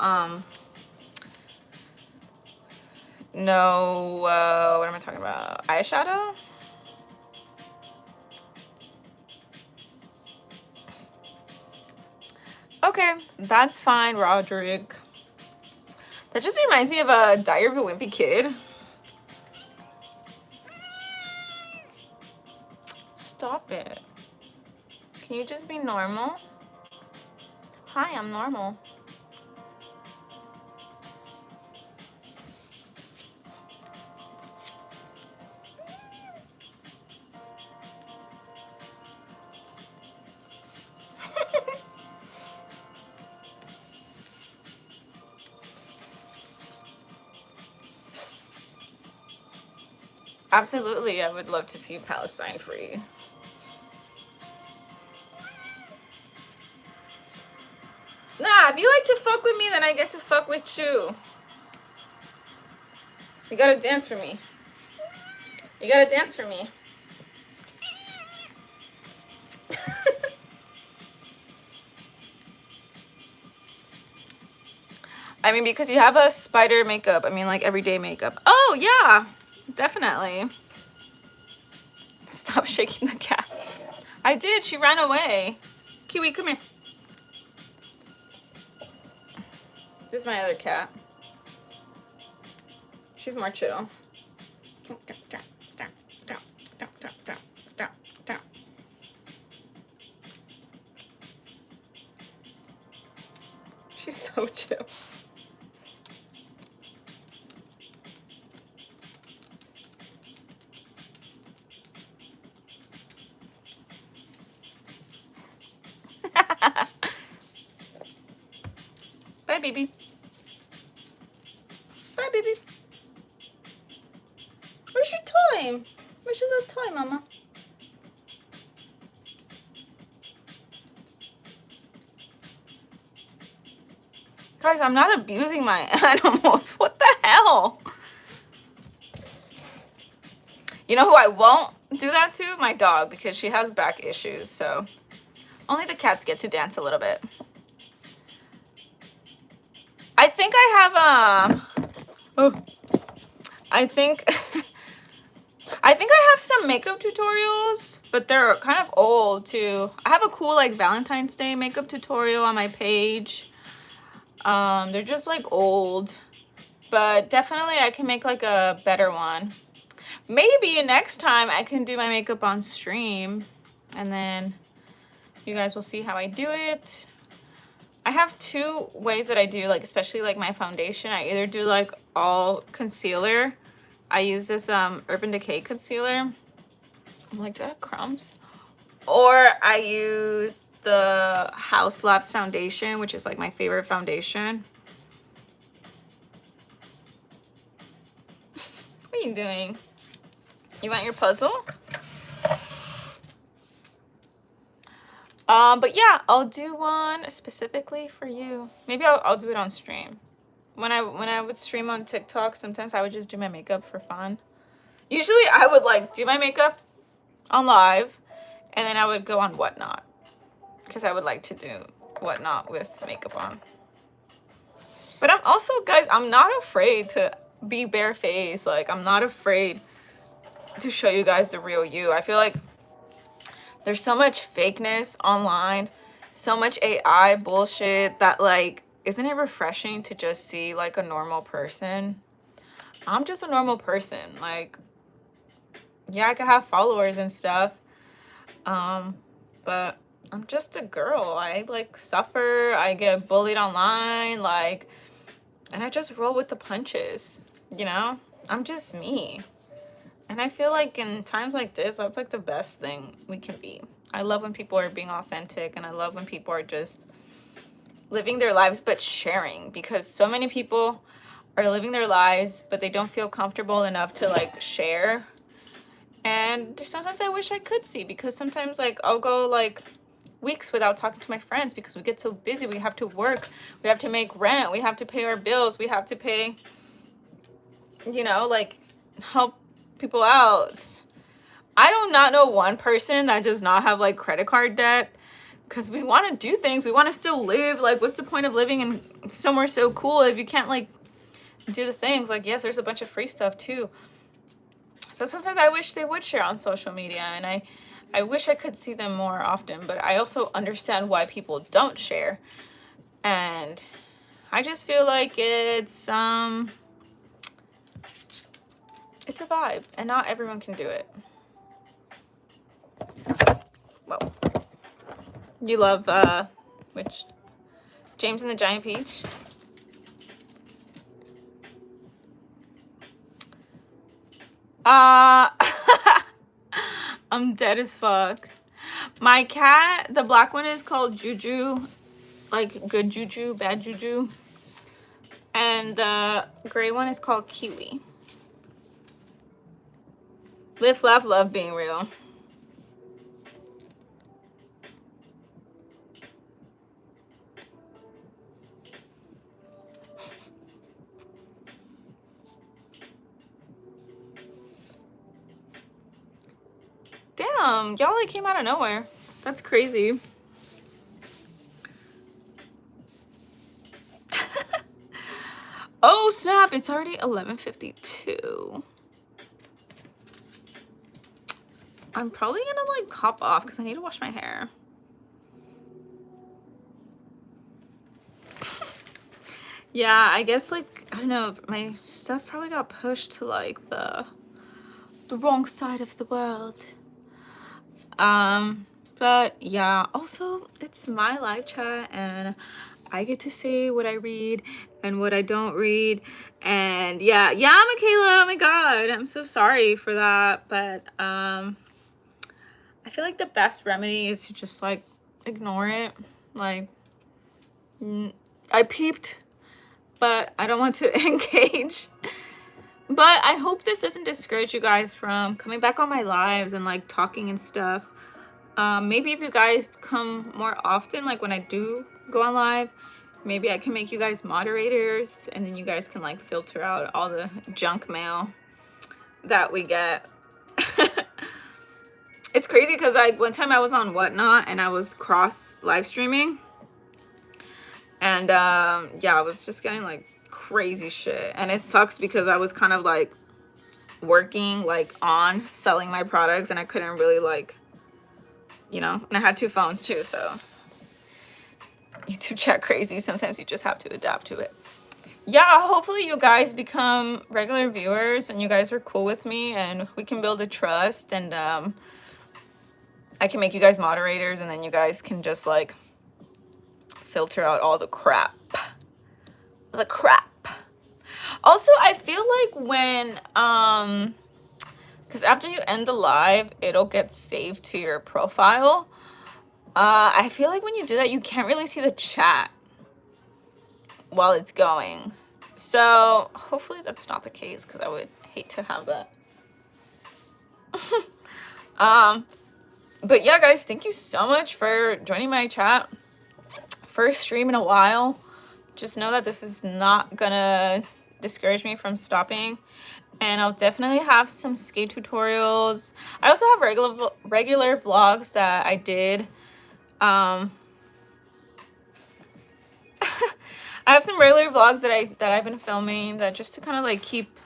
what am I talking about? Eyeshadow? Okay, that's fine, Roderick. That just reminds me of a Diary of a Wimpy Kid. Stop it. Can you just be normal? Hi, I'm normal. Absolutely, I would love to see Palestine free. Nah, if you like to fuck with me, then I get to fuck with you. You gotta dance for me. You gotta dance for me. I mean, because you have a spider makeup. I mean, like everyday makeup. Oh, yeah, definitely. Stop shaking the cat. I did. She ran away. Kiwi, come here. This is my other cat. She's more chill. She's so chill. Bye, baby. Bye, baby. Where's your toy? Where's your little toy, Mama? Guys, I'm not abusing my animals. What the hell? You know who I won't do that to? My dog, because she has back issues, so only the cats get to dance a little bit. I think I have I think I think I have some makeup tutorials, but they're kind of old too. I have a cool like Valentine's Day makeup tutorial on my page. They're just like old, but definitely I can make like a better one. Maybe next time I can do my makeup on stream, and then you guys will see how I do it. I have two ways that I do, like, especially like my foundation. I either do like all concealer. I use this Urban Decay concealer. I'm like, do I have crumbs? Or I use the Haus Labs foundation, which is like my favorite foundation. What are you doing? You want your puzzle? But yeah, I'll do one specifically for you. Maybe I'll do it on stream. When I would stream on TikTok, sometimes I would just do my makeup for fun. Usually I would like do my makeup on live, and then I would go on Whatnot, because I would like to do Whatnot with makeup on. But I'm also, guys, I'm not afraid to be barefaced. Like, I'm not afraid to show you guys the real you. I feel like there's so much fakeness online, so much AI bullshit that, like, isn't it refreshing to just see like a normal person? I'm just a normal person. Like, yeah, I could have followers and stuff, but I'm just a girl. I like suffer, I get bullied online, like, and I just roll with the punches, you know? I'm just me. And I feel like in times like this, that's like the best thing we can be. I love when people are being authentic, and I love when people are just living their lives but sharing, because so many people are living their lives but they don't feel comfortable enough to like share. And sometimes I wish I could see, because sometimes like I'll go like weeks without talking to my friends because we get so busy. We have to work, we have to make rent, we have to pay our bills, we have to pay, you know, like help people out. I do not know one person that does not have like credit card debt, because we want to do things, we want to still live. Like, what's the point of living in somewhere so cool if you can't like do the things? Like, yes, there's a bunch of free stuff too. So sometimes I wish they would share on social media, and I wish I could see them more often, but I also understand why people don't share. And I just feel like it's a vibe, and not everyone can do it. Well, you love which James and the Giant Peach? I'm dead as fuck. My cat, the black one, is called Juju, like good juju, bad juju, and the gray one is called Kiwi. Live, laugh, love being real. Damn, y'all like came out of nowhere. That's crazy. Oh snap, it's already 11:52. I'm probably gonna like hop off because I need to wash my hair. Yeah, I guess like, I don't know, my stuff probably got pushed to like the wrong side of the world. But yeah, also it's my live chat, and I get to say what I read and what I don't read. And yeah, Michaela, oh my god, I'm so sorry for that. But I feel like the best remedy is to just like ignore it. Like, I peeped, but I don't want to engage. But I hope this doesn't discourage you guys from coming back on my lives and like talking and stuff. Maybe if you guys come more often, like when I do go on live, maybe I can make you guys moderators, and then you guys can like filter out all the junk mail that we get. It's crazy because like one time I was on Whatnot and I was cross live streaming, and yeah, I was just getting like crazy shit, and it sucks because I was kind of like working like on selling my products, and I couldn't really like, you know, and I had 2 phones too, so YouTube chat crazy. Sometimes you just have to adapt to it. Yeah, hopefully you guys become regular viewers and you guys are cool with me and we can build a trust, and I can make you guys moderators, and then you guys can just like filter out all the crap. The crap. Also, I feel like when because after you end the live, it'll get saved to your profile. I feel like when you do that, you can't really see the chat while it's going. So hopefully that's not the case, because I would hate to have that. But yeah, guys, thank you so much for joining my chat. First stream in a while. Just know that this is not gonna discourage me from stopping, and I'll definitely have some skate tutorials. I also have regular vlogs that I did. I have some regular vlogs that I've been filming, that just to kind of like keep,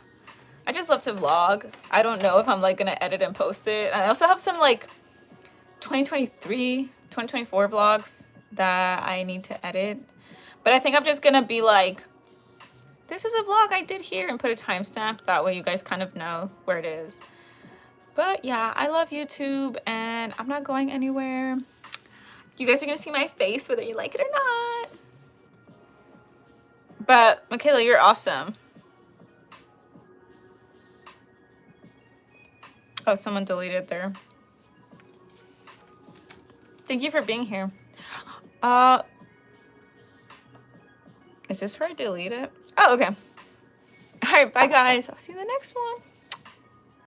I just love to vlog. I don't know if I'm like gonna edit and post it. And I also have some like 2023, 2024 vlogs that I need to edit. But I think I'm just gonna be like, this is a vlog I did here, and put a timestamp. That way you guys kind of know where it is. But yeah, I love YouTube and I'm not going anywhere. You guys are gonna see my face whether you like it or not. But Michaela, you're awesome. Oh, someone deleted there. Thank you for being here. Is this where I delete it? Oh, okay. All right, bye guys. I'll see you in the next one.